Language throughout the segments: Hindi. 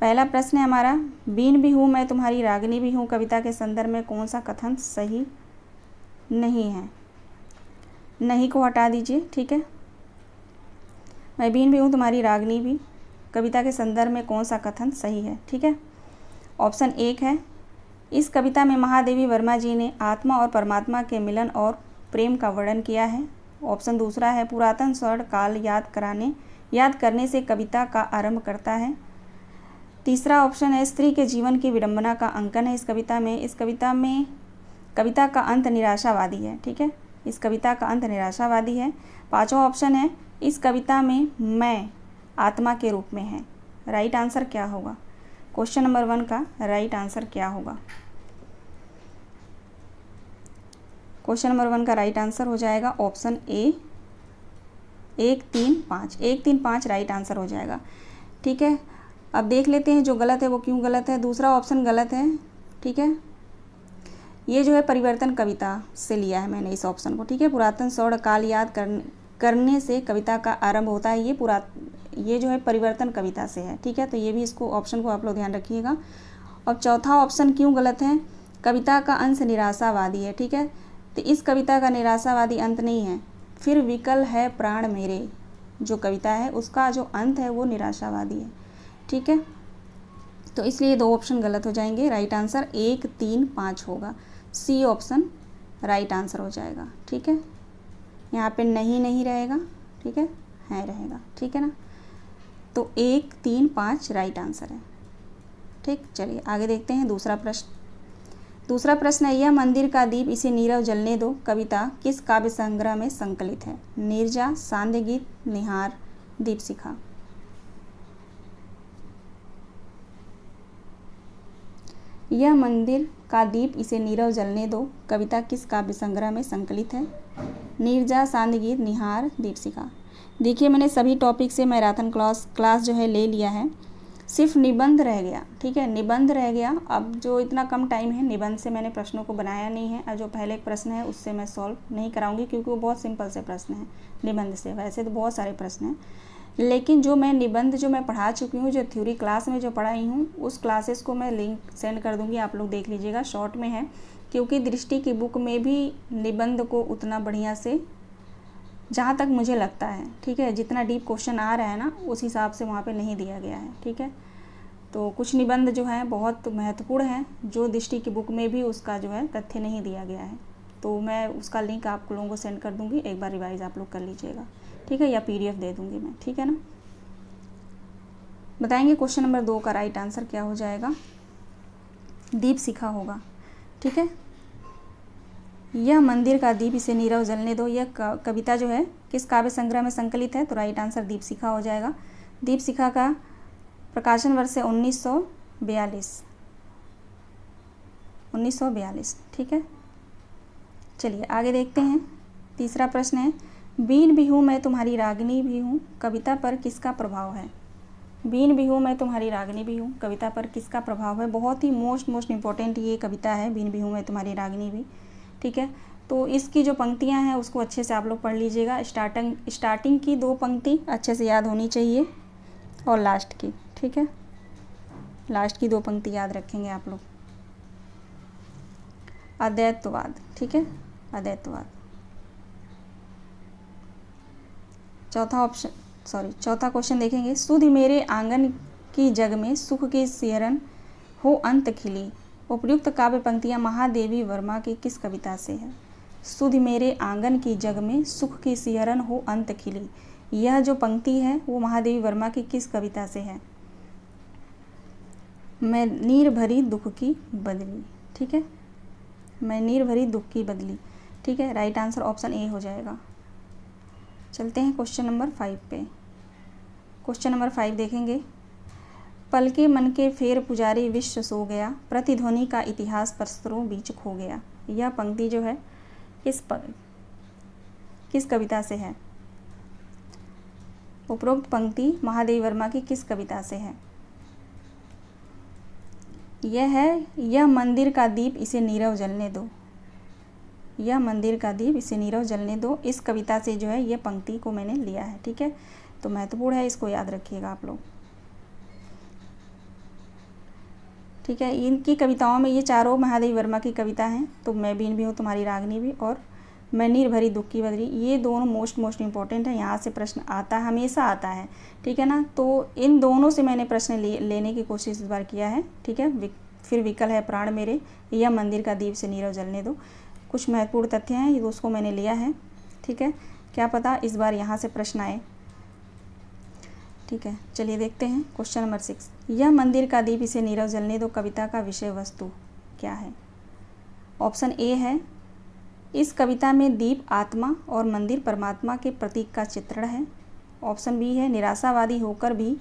पहला प्रश्न है हमारा, बीन भी हूँ मैं तुम्हारी रागिनी भी हूँ कविता के संदर्भ में कौन सा कथन सही नहीं है। नहीं को हटा दीजिए, ठीक है। मैं बीन भी हूँ तुम्हारी रागिनी भी कविता के संदर्भ में कौन सा कथन सही है, ठीक है। ऑप्शन 1 है, इस कविता में महादेवी वर्मा जी ने आत्मा और परमात्मा के मिलन और प्रेम का वर्णन किया है। ऑप्शन 2 है, पुरातन स्वर्ण काल याद करने से कविता का आरंभ करता है। तीसरा ऑप्शन है, स्त्री के जीवन की विडंबना का अंकन है इस कविता में कविता का अंत निराशावादी है, ठीक है। इस कविता का अंत निराशावादी है। पांचवा ऑप्शन है, इस कविता में मैं आत्मा के रूप में है। राइट आंसर क्या होगा? क्वेश्चन नंबर 1 का राइट आंसर क्या होगा? क्वेश्चन नंबर 1 का राइट आंसर हो जाएगा ऑप्शन ए 1, 3, 5। 1, 3, 5 राइट आंसर हो जाएगा, ठीक है। अब देख लेते हैं जो गलत है वो क्यों गलत है। दूसरा ऑप्शन गलत है, ठीक है। ये जो है परिवर्तन कविता से लिया है मैंने इस ऑप्शन को, ठीक है। पुरातन स्वर्ण काल याद करने से कविता का आरंभ होता है, ये जो है परिवर्तन कविता से है, ठीक है। तो ये भी इसको ऑप्शन को आप लोग ध्यान रखिएगा। और चौथा ऑप्शन क्यों गलत है? कविता का अंत निराशावादी है, ठीक है। तो इस कविता का निराशावादी अंत नहीं है। फिर विकल है प्राण मेरे जो कविता है उसका जो अंत है वो निराशावादी है, ठीक है। तो इसलिए 2 ऑप्शन गलत हो जाएंगे। राइट आंसर 1, 3, 5 होगा। सी ऑप्शन राइट आंसर हो जाएगा, ठीक है। यहाँ पे नहीं रहेगा, ठीक है रहेगा, ठीक है ना। तो 1, 3, 5 राइट आंसर है, ठीक। चलिए आगे देखते हैं दूसरा प्रश्न है, यह मंदिर का दीप इसे नीरव जलने दो कविता किस काव्य संग्रह में संकलित है? नीरजा, सांध्य गीत, निहार, दीपशिखा। यह मंदिर का दीप इसे नीरव जलने दो कविता किस काव्य संग्रह में संकलित है? नीरजा, सांध्य गीत, निहार, दीपशिखा। देखिए मैंने सभी टॉपिक से मैराथन क्लास जो है ले लिया है, सिर्फ निबंध रह गया, ठीक है। निबंध रह गया। अब जो इतना कम टाइम है निबंध से मैंने प्रश्नों को बनाया नहीं है, और जो पहले एक प्रश्न है उससे मैं सॉल्व नहीं कराऊंगी क्योंकि वो बहुत सिंपल से प्रश्न है निबंध से। वैसे तो बहुत सारे प्रश्न हैं, लेकिन जो मैं निबंध जो मैं पढ़ा चुकी हूँ, जो थ्योरी क्लास में जो पढ़ाई हूँ उस क्लासेस को मैं लिंक सेंड कर दूँगी, आप लोग देख लीजिएगा। शॉर्ट में है क्योंकि दृष्टि की बुक में भी निबंध को उतना बढ़िया से, जहाँ तक मुझे लगता है, ठीक है, जितना डीप क्वेश्चन आ रहा है ना उस हिसाब से वहाँ पे नहीं दिया गया है, ठीक है। तो कुछ निबंध जो है बहुत महत्वपूर्ण है, जो दृष्टि की बुक में भी उसका जो है तथ्य नहीं दिया गया है। तो मैं उसका लिंक आप लोगों को सेंड कर दूँगी, एक बार रिवाइज आप लोग कर लीजिएगा, ठीक है, या PDF दे दूँगी मैं, ठीक है ना। बताएंगे क्वेश्चन नंबर 2 का राइट आंसर क्या हो जाएगा? दीपशिखा होगा, ठीक है। यह मंदिर का दीप इसे नीरव जलने दो, यह कविता जो है किस काव्य संग्रह में संकलित है? तो राइट आंसर दीपशिखा हो जाएगा। दीपशिखा का प्रकाशन वर्ष है 1942, ठीक है। चलिए आगे देखते हैं। तीसरा प्रश्न है, बीन भी हूँ मैं तुम्हारी रागिनी भी हूँ कविता पर किसका प्रभाव है? बीन भी हूँ मैं तुम्हारी रागिनी भी हूँ कविता पर किसका प्रभाव है? बहुत ही मोस्ट इम्पोर्टेंट ये कविता है, बीन भी हूँ मैं तुम्हारी रागिनी भी, ठीक है। तो इसकी जो पंक्तियाँ हैं उसको अच्छे से आप लोग पढ़ लीजिएगा। स्टार्टिंग की 2 पंक्ति अच्छे से याद होनी चाहिए और लास्ट की, ठीक है। लास्ट की 2 पंक्ति याद रखेंगे आप लोग। अद्वैतवाद, ठीक है, अद्वैतवाद। चौथा क्वेश्चन देखेंगे, सुधि मेरे आंगन की जग में सुख की सिहरन हो अंत खिली। उपयुक्त काव्य पंक्तियां महादेवी वर्मा की किस कविता से है? सुधि मेरे आंगन की जग में सुख की सिहरन हो अंत खिली, यह जो पंक्ति है वो महादेवी वर्मा की किस कविता से है? मैं नीर भरी दुख की बदली, ठीक है, मैं नीर भरी दुख की बदली, ठीक है। राइट आंसर ऑप्शन ए हो जाएगा। चलते हैं क्वेश्चन नंबर 5 पे। क्वेश्चन नंबर 5 देखेंगे, पल के मन के फेर पुजारी विश्व सो गया, प्रतिध्वनि का इतिहास पत्थरों बीच खो गया। यह पंक्ति जो है किस कविता से है? उपरोक्त पंक्ति महादेवी वर्मा की किस कविता से है? यह है, यह मंदिर का दीप इसे नीरव जलने दो, यह मंदिर का दीप इसे नीरव जलने दो, इस कविता से जो है यह पंक्ति को मैंने लिया है, ठीक है। तो महत्वपूर्ण है, इसको याद रखिएगा आप लोग। ठीक है। इनकी कविताओं में ये चारों महादेवी वर्मा की कविता हैं, तो मैं बीन भी हूँ तुम्हारी रागनी भी और मैं नीर भरी दुख की बदरी, ये दोनों मोस्ट इम्पोर्टेंट है, यहाँ से प्रश्न आता है, हमेशा आता है, ठीक है ना। तो इन दोनों से मैंने प्रश्न लेने की कोशिश इस बार किया है, ठीक है। फिर विकल है प्राण मेरे, या मंदिर का दीप से नीरव जलने दो, कुछ महत्वपूर्ण तथ्य हैं, ये उसको मैंने लिया है, ठीक है। क्या पता इस बार यहाँ से प्रश्न आए, ठीक है। चलिए देखते हैं क्वेश्चन नंबर 6। यह मंदिर का दीप इसे नीरव जलने दो कविता का विषय वस्तु क्या है? ऑप्शन ए है, इस कविता में दीप आत्मा और मंदिर परमात्मा के प्रतीक का चित्रण है। ऑप्शन बी है, निराशावादी होकर भी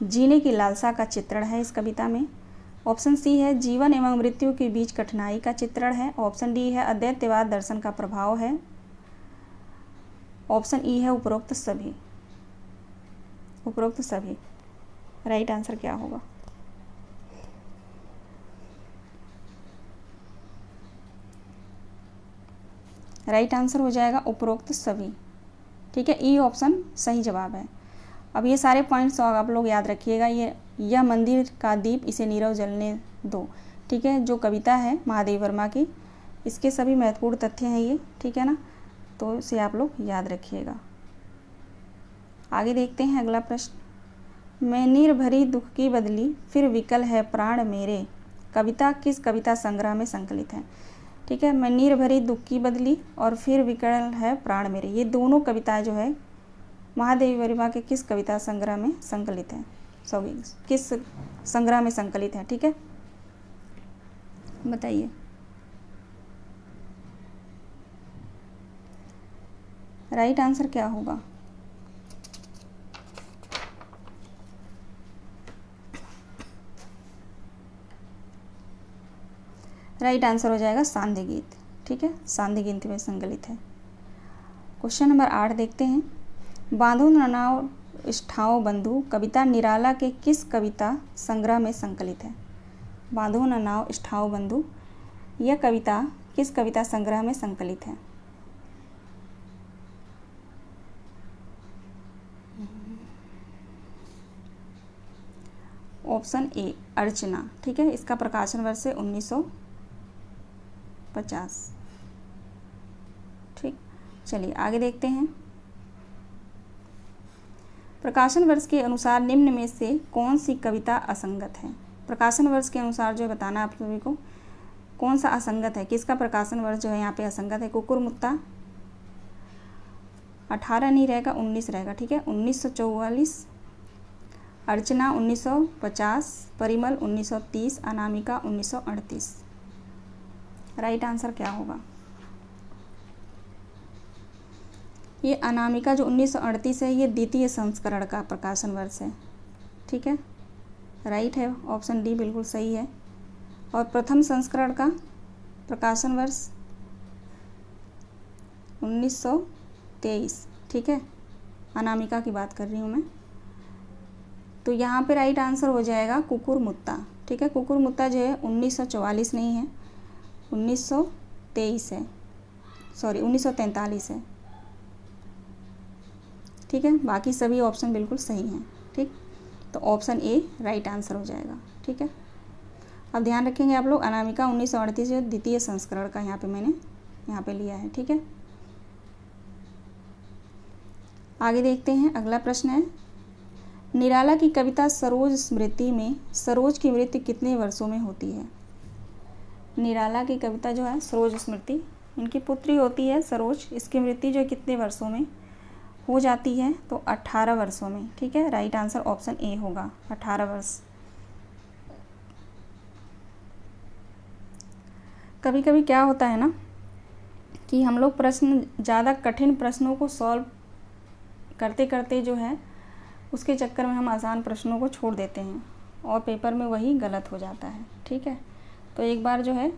जीने की लालसा का चित्रण है इस कविता में। ऑप्शन सी है, जीवन एवं मृत्यु के बीच कठिनाई का चित्रण है। ऑप्शन डी है, अद्वैतवाद दर्शन का प्रभाव है। ऑप्शन ई है, उपरोक्त सभी। उपरोक्त सभी राइट आंसर क्या होगा? राइट आंसर हो जाएगा उपरोक्त सभी, ठीक है। ई ऑप्शन सही जवाब है। अब ये सारे पॉइंट्स आप लोग याद रखिएगा। यह मंदिर का दीप इसे नीरव जलने दो, ठीक है, जो कविता है महादेवी वर्मा की, इसके सभी महत्वपूर्ण तथ्य हैं ये, ठीक है ना। तो इसे आप लोग याद रखिएगा। आगे देखते हैं अगला प्रश्न। मैं नीर भरी दुख की बदली फिर विकल है प्राण मेरे, कविता किस कविता संग्रह में संकलित है? ठीक है, मैं नीर भरी दुख की बदली और फिर विकल है प्राण मेरे, ये दोनों कविताएं जो है महादेवी वर्मा के किस कविता संग्रह में संकलित है? सॉरी, किस संग्रह में संकलित है? ठीक है, बताइए। राइट आंसर क्या होगा? राइट आंसर हो जाएगा सांध्य गीत, ठीक है, सांध्य गीत में संकलित है। क्वेश्चन नंबर 8 देखते हैं। बांधो न नाव इष्ठाओ बंधु कविता निराला के किस कविता संग्रह में संकलित है? बांधो न नाव इष्ठाओ बंधु, यह कविता किस कविता संग्रह में संकलित है? ऑप्शन ए अर्चना, ठीक है, इसका प्रकाशन वर्ष है 1950। ठीक, चलिए आगे देखते हैं। प्रकाशन वर्ष के अनुसार निम्न में से कौन सी कविता असंगत है? प्रकाशन वर्ष के अनुसार जो है बताना आप सभी को कौन सा असंगत है, किसका प्रकाशन वर्ष जो है यहाँ पे असंगत है। कुकुरमुत्ता 18 नहीं रहेगा, 19 रहेगा, ठीक है, 1944, अर्चना 1950, परिमल 1930, अनामिका 1938। राइट आंसर क्या होगा? ये अनामिका जो 1938 है, ये द्वितीय संस्करण का प्रकाशन वर्ष है, ठीक है, राइट है, ऑप्शन डी बिल्कुल सही है। और प्रथम संस्करण का प्रकाशन वर्ष 1923, ठीक है, अनामिका की बात कर रही हूँ मैं। तो यहाँ पे राइट आंसर हो जाएगा कुकुरमुत्ता, ठीक है। कुकुरमुत्ता जो है 1944 नहीं है, 1923 है, सॉरी 1943 है, ठीक है। बाकी सभी ऑप्शन बिल्कुल सही हैं, ठीक, तो ऑप्शन ए राइट आंसर हो जाएगा, ठीक है। अब ध्यान रखेंगे आप लोग, अनामिका 1938 जो द्वितीय संस्करण का यहाँ पे मैंने यहाँ पे लिया है, ठीक है। आगे देखते हैं, अगला प्रश्न है। निराला की कविता सरोज स्मृति में सरोज की मृत्यु कितने वर्षों में होती है? निराला की कविता जो है सरोज स्मृति, इनकी पुत्री होती है सरोज, इसकी मृत्यु जो कितने वर्षों में हो जाती है? तो 18 वर्षों में, ठीक है, राइट आंसर ऑप्शन ए होगा, 18 वर्ष। कभी कभी क्या होता है ना कि हम लोग प्रश्न ज़्यादा कठिन प्रश्नों को सॉल्व करते करते जो है उसके चक्कर में हम आसान प्रश्नों को छोड़ देते हैं और पेपर में वही गलत हो जाता है, ठीक है। तो एक बार जो है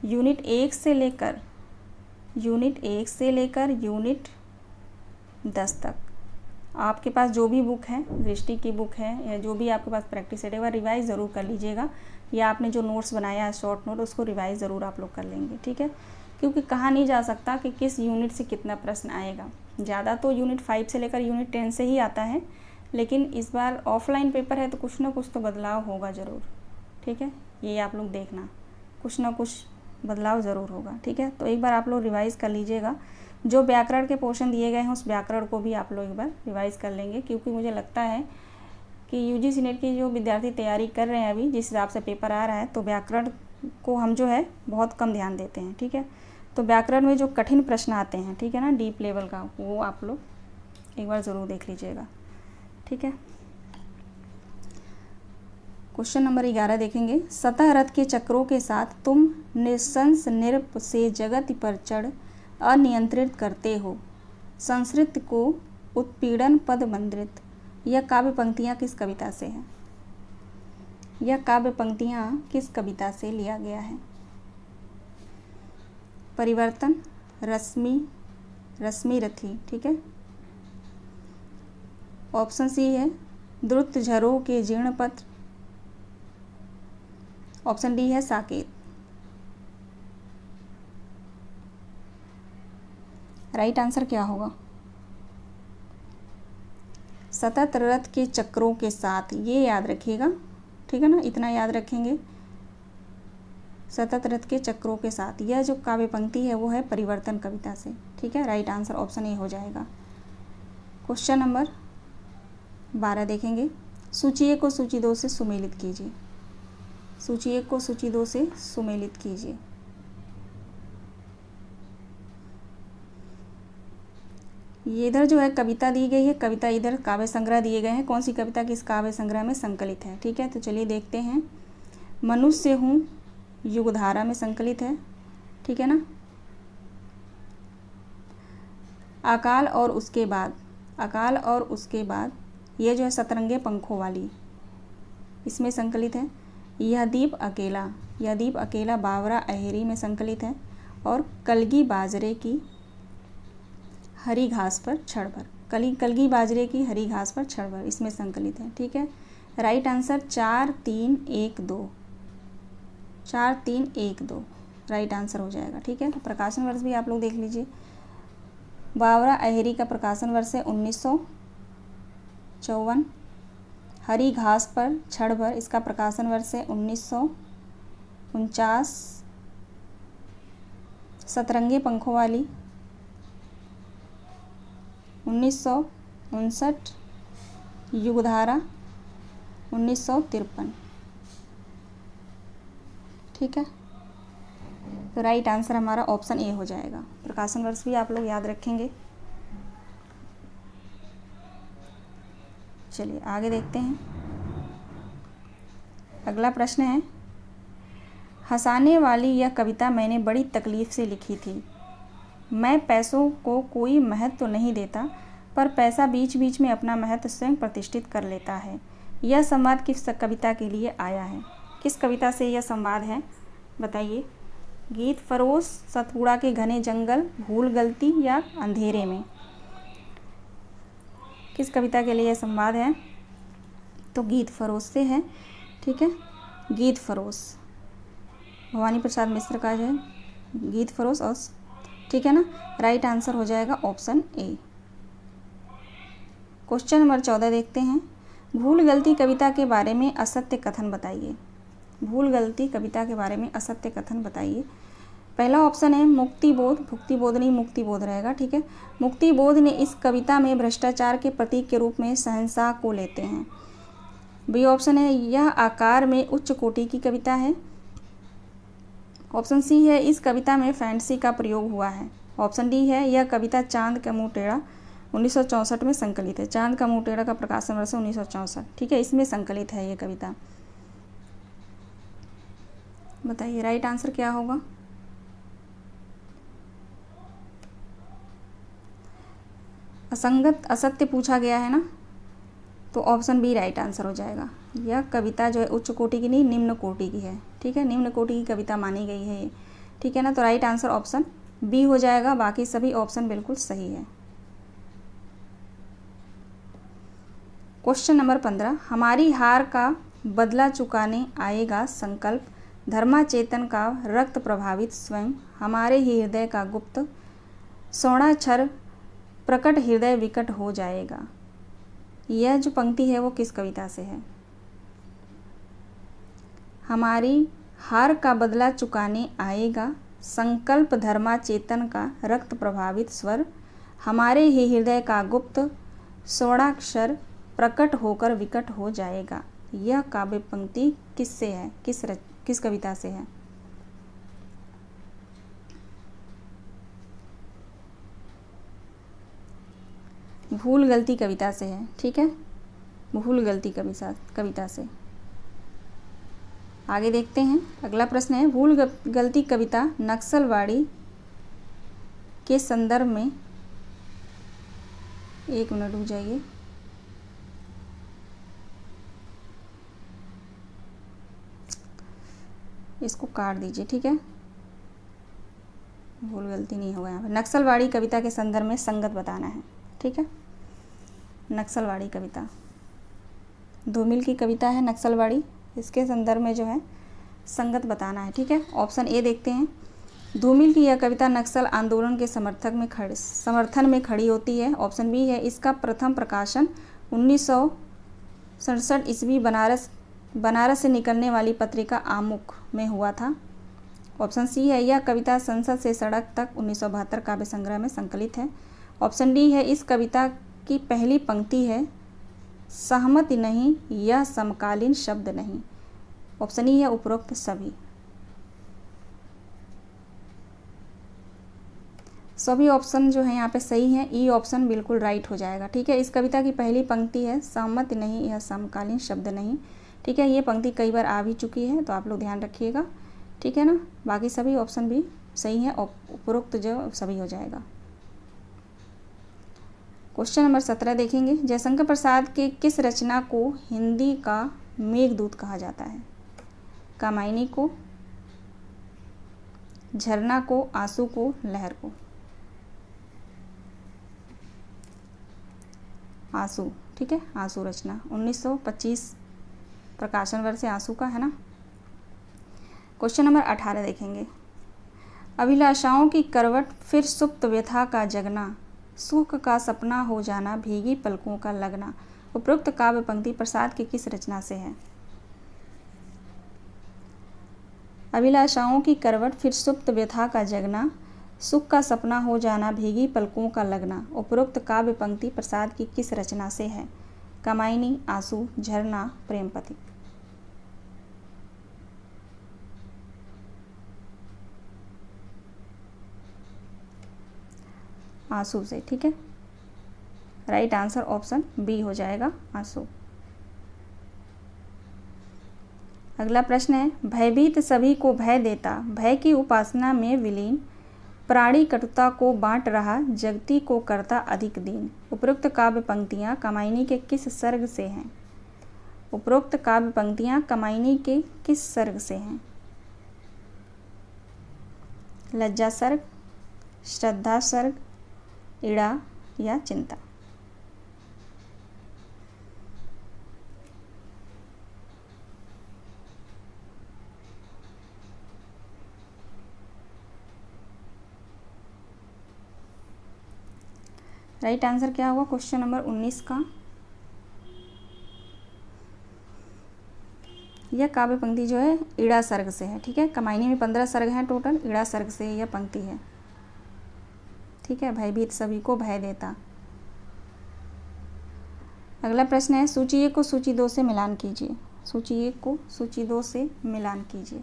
यूनिट 1 से लेकर यूनिट 10 तक आपके पास जो भी बुक है, दृष्टि की बुक है या जो भी आपके पास प्रैक्टिस सेट है, वह रिवाइज़ ज़रूर कर लीजिएगा, या आपने जो नोट्स बनाया है शॉर्ट नोट उसको रिवाइज़ ज़रूर आप लोग कर लेंगे, ठीक है। क्योंकि कहा नहीं जा सकता कि किस यूनिट से कितना प्रश्न आएगा, ज़्यादा तो यूनिट 5 से लेकर यूनिट 10 से ही आता है, लेकिन इस बार ऑफलाइन पेपर है तो कुछ ना कुछ तो बदलाव होगा ज़रूर, ठीक है, ये आप लोग देखना, कुछ ना कुछ बदलाव ज़रूर होगा। ठीक है, तो एक बार आप लोग रिवाइज़ कर लीजिएगा, जो व्याकरण के पोर्शन दिए गए हैं उस व्याकरण को भी आप लोग एक बार रिवाइज़ कर लेंगे, क्योंकि मुझे लगता है कि यूजीसी नेट की जो विद्यार्थी तैयारी कर रहे हैं अभी, जिस हिसाब से पेपर आ रहा है, तो व्याकरण को हम जो है बहुत कम ध्यान देते हैं। ठीक है, तो व्याकरण में जो कठिन प्रश्न आते हैं, ठीक है ना, डीप लेवल का, वो आप लोग एक बार ज़रूर देख लीजिएगा। ठीक है, क्वेश्चन नंबर 11 देखेंगे। सतह रथ के चक्रों के साथ तुम निशंस नृप से जगत पर चढ़ अनियंत्रित करते हो, संस्कृत को उत्पीड़न पद मंद्रित। यह काव्य पंक्तियाँ किस कविता से है? यह काव्य पंक्तियाँ किस कविता से लिया गया है? परिवर्तन, रश्मि, रश्मि रथी। ठीक है, ऑप्शन सी है द्रुत झरों के जीर्ण पत्र, ऑप्शन डी है साकेत। राइट आंसर क्या होगा? सतत रथ के चक्रों के साथ, ये याद रखिएगा। ठीक है ना, इतना याद रखेंगे, सतत रथ के चक्रों के साथ। यह जो काव्य पंक्ति है वो है परिवर्तन कविता से। ठीक है, राइट आंसर ऑप्शन ए हो जाएगा। क्वेश्चन नंबर 12 देखेंगे। सूची 1 को सूची 2 से सुमेलित कीजिए। सूची 1 को सूची 2 से सुमेलित कीजिए। ये इधर जो है कविता दी गई है, कविता इधर काव्य संग्रह दिए गए हैं। कौन सी कविता किस काव्य संग्रह में संकलित है? ठीक है, तो चलिए देखते हैं। मनुष्य हूँ युगधारा में संकलित है। ठीक है ना, अकाल और उसके बाद, अकाल और उसके बाद, ये जो है सतरंगे पंखों वाली, इसमें संकलित है। यह दीप अकेला, यह दीप अकेला बावरा अहेरी में संकलित है। और कलगी बाजरे की हरी घास पर क्षण भर, कलगी बाजरे की हरी घास पर क्षण भर, इसमें संकलित है। ठीक है, राइट आंसर 4 3 1 2, 4 3 1 2 राइट आंसर हो जाएगा। ठीक है, तो प्रकाशन वर्ष भी आप लोग देख लीजिए। बावरा अहेरी का प्रकाशन वर्ष है 1954। हरी घास पर क्षण भर, इसका प्रकाशन वर्ष है 1949। सतरंगे पंखों वाली 1959। युगधारा 1953। ठीक है, तो राइट आंसर हमारा ऑप्शन ए हो जाएगा। प्रकाशन वर्ष भी आप लोग याद रखेंगे। चलिए आगे देखते हैं। अगला प्रश्न है, हंसाने वाली यह कविता मैंने बड़ी तकलीफ से लिखी थी। मैं पैसों को कोई महत्व तो नहीं देता, पर पैसा बीच बीच में अपना महत्व स्वयं प्रतिष्ठित कर लेता है। यह संवाद किस कविता के लिए आया है? किस कविता से यह संवाद है बताइए? गीत फरोश, सतपुड़ा के घने जंगल, भूल गलती या अंधेरे में? किस कविता के लिए यह संवाद है? तो गीत फरोश से है। ठीक है, गीत फरोश, भवानी प्रसाद मिश्र का जो है गीत फरोश। और ठीक है ना, राइट आंसर हो जाएगा ऑप्शन ए। क्वेश्चन नंबर 14 देखते हैं। भूल गलती कविता के बारे में असत्य कथन बताइए। भूल गलती कविता के बारे में असत्य कथन बताइए। पहला ऑप्शन है मुक्तिबोध, भुक्तिबोध नहीं मुक्तिबोध रहेगा। ठीक है, मुक्तिबोध ने इस कविता में भ्रष्टाचार के प्रतीक के रूप में शहंशाह को लेते हैं। बी ऑप्शन है यह आकार में उच्च कोटि की कविता है। ऑप्शन सी है इस कविता में फैंटेसी का प्रयोग हुआ है। ऑप्शन डी है यह कविता चांद का मुंह टेढ़ा 1964 में संकलित है। चांद का मुंह टेढ़ा का प्रकाशन वर्ष 1964। ठीक है, इसमें संकलित है ये कविता। बताइए राइट आंसर क्या होगा? असंगत असत्य पूछा गया है ना, तो ऑप्शन बी राइट आंसर हो जाएगा। यह कविता जो है उच्च कोटि की नहीं निम्न कोटि की है। ठीक है, निम्न कोटि की कविता मानी गई है ये। ठीक है ना, तो राइट आंसर ऑप्शन बी हो जाएगा। बाकी सभी ऑप्शन बिल्कुल सही है। क्वेश्चन नंबर 15, हमारी हार का बदला चुकाने आएगा संकल्प, धर्माचेतन का रक्त प्रभावित स्वयं, हमारे ही हृदय का गुप्त स्वर्णाक्षर प्रकट हृदय विकट हो जाएगा। यह जो पंक्ति है वो किस कविता से है? हमारी हार का बदला चुकाने आएगा, संकल्प धर्मा चेतन का रक्त प्रभावित स्वर, हमारे ही हृदय का गुप्त स्वर्णाक्षर प्रकट होकर विकट हो जाएगा। यह काव्य पंक्ति किससे है, किस कविता से है? भूल गलती कविता से है। ठीक है, भूल गलती कविता से। आगे देखते हैं, अगला प्रश्न है, भूल गलती कविता नक्सलवाड़ी के संदर्भ में, एक मिनट रुक जाइए, इसको काट दीजिए। ठीक है, भूल गलती नहीं होगा यहाँ पे। नक्सलवाड़ी कविता के संदर्भ में संगत बताना है। ठीक है, नक्सलवाड़ी कविता धूमिल की कविता है नक्सलवाड़ी, इसके संदर्भ में जो है संगत बताना है। ठीक है, ऑप्शन ए देखते हैं, धूमिल की यह कविता नक्सल आंदोलन के समर्थन में खड़ी होती है। ऑप्शन बी है, इसका प्रथम प्रकाशन 1967 ईस्वी बनारस से निकलने वाली पत्रिका आमुख में हुआ था। ऑप्शन सी है, यह कविता संसद से सड़क तक 1972 काव्य संग्रह में संकलित है। ऑप्शन डी है, इस कविता की पहली पंक्ति है, सहमति नहीं, यह समकालीन शब्द नहीं। ऑप्शन ई है, उपरोक्त सभी। सभी ऑप्शन जो है यहाँ पे सही हैं, ई ऑप्शन बिल्कुल राइट हो जाएगा। ठीक है, इस कविता की पहली पंक्ति है, सहमति नहीं, यह समकालीन शब्द नहीं। ठीक है, ये पंक्ति कई बार आ भी चुकी है, तो आप लोग ध्यान रखिएगा। ठीक है ना, बाकी सभी ऑप्शन भी सही हैं, उपरोक्त जो सभी हो जाएगा। क्वेश्चन नंबर 17 देखेंगे, जयशंकर प्रसाद के किस रचना को हिंदी का मेघदूत कहा जाता है? कामायनी को, झरना को, आंसू को, लहर को? आंसू। ठीक है, आंसू रचना 1925 प्रकाशन वर्ष से आंसू का है ना। क्वेश्चन नंबर 18 देखेंगे, अभिलाषाओं की करवट फिर सुप्त व्यथा का जगना, सुख का सपना हो जाना, भीगी पलकों का लगना। उपरोक्त काव्य पंक्ति प्रसाद की किस रचना से है? अभिलाषाओं की करवट फिर सुप्त व्यथा का जगना, सुख का सपना हो जाना, भीगी पलकों का लगना। उपरोक्त काव्य पंक्ति प्रसाद की किस रचना से है? कामायनी, आंसू, झरना, प्रेमपति? आंसू से। ठीक है, राइट आंसर ऑप्शन बी हो जाएगा, आंसू। अगला प्रश्न है, भयभीत सभी को भय देता, भय की उपासना में विलीन, प्राणी कटुता को बांट रहा, जगती को करता अधिक दीन। उपरोक्त काव्य पंक्तियाँ कामायनी के किस सर्ग से हैं? उपरोक्त काव्य पंक्तियाँ कामायनी के किस सर्ग से हैं? लज्जा सर्ग, श्रद्धा सर्ग, इड़ा या चिंता? राइट आंसर क्या होगा क्वेश्चन नंबर 19 का? यह काव्य पंक्ति जो है इड़ा सर्ग से है। ठीक है, कामायनी में 15 सर्ग हैं टोटल, इड़ा सर्ग से यह पंक्ति है। ठीक है, भयभीत सभी को भय देता। अगला प्रश्न है, सूची 1 को सूची 2 से मिलान कीजिए। सूची 1 को सूची 2 से मिलान कीजिए।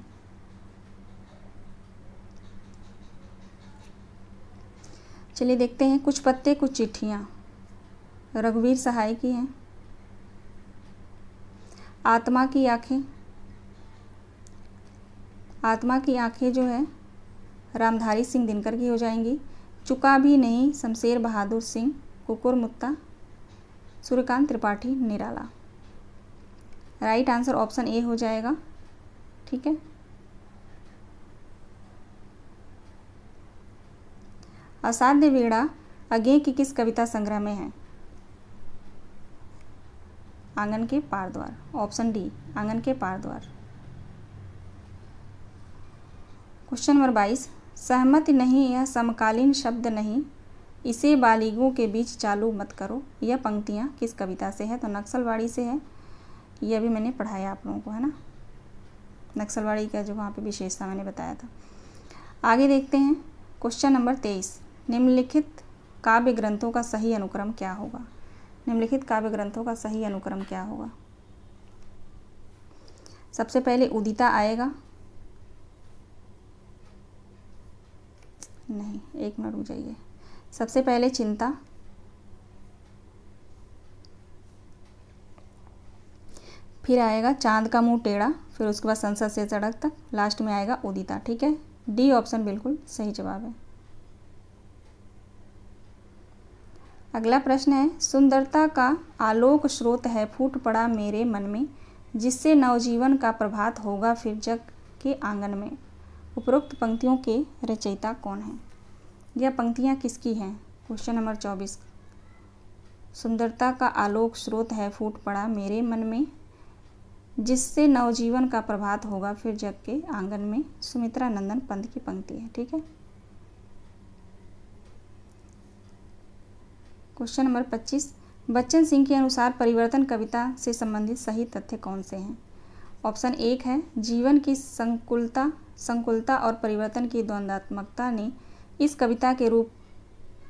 चलिए देखते हैं, कुछ पत्ते कुछ चिट्ठियाँ, रघुवीर सहाय की हैं। आत्मा की आँखें, आत्मा की आँखें जो है रामधारी सिंह दिनकर की हो जाएंगी। चुका भी नहीं, शमशेर बहादुर सिंह, कुकुर मुत्ता, सूर्यकांत त्रिपाठी, निराला। राइट आंसर ऑप्शन ए हो जाएगा। ठीक है, असाध्य वीणा अज्ञे की किस कविता संग्रह में है? आंगन के पार द्वार। ऑप्शन डी, आंगन के पार द्वार। क्वेश्चन नंबर 22, सहमति नहीं, यह समकालीन शब्द नहीं, इसे बालिगों के बीच चालू मत करो। यह पंक्तियाँ किस कविता से है? तो नक्सलवाड़ी से है। यह भी मैंने पढ़ाया आप लोगों को, है ना। नक्सलवाड़ी का जो वहाँ पे विशेषता मैंने बताया था। आगे देखते हैं क्वेश्चन नंबर 23, निम्नलिखित काव्य ग्रंथों का सही अनुक्रम क्या होगा। निम्नलिखित काव्य ग्रंथों का सही अनुक्रम क्या होगा। सबसे पहले उदिता आएगा, नहीं एक मिनट रुक जाइए, सबसे पहले चिंता, फिर आएगा चांद का मुंह टेढ़ा, फिर उसके बाद संसद से सड़क तक, लास्ट में आएगा उदिता। ठीक है, डी ऑप्शन बिल्कुल सही जवाब है। अगला प्रश्न है, सुंदरता का आलोक स्रोत है फूट पड़ा मेरे मन में, जिससे नवजीवन का प्रभात होगा फिर जग के आंगन में। उपरोक्त पंक्तियों के रचयिता कौन है। यह पंक्तियाँ किसकी हैं। क्वेश्चन नंबर 24, सुंदरता का आलोक स्रोत है फूट पड़ा मेरे मन में, जिससे नवजीवन का प्रभात होगा फिर जग के आंगन में, सुमित्रा नंदन पंत की पंक्ति है। ठीक है। क्वेश्चन नंबर 25, बच्चन सिंह के अनुसार परिवर्तन कविता से संबंधित सही तथ्य कौन से हैं। ऑप्शन 1 है, जीवन की संकुलता और परिवर्तन की द्वंद्वात्मकता ने इस कविता के रूप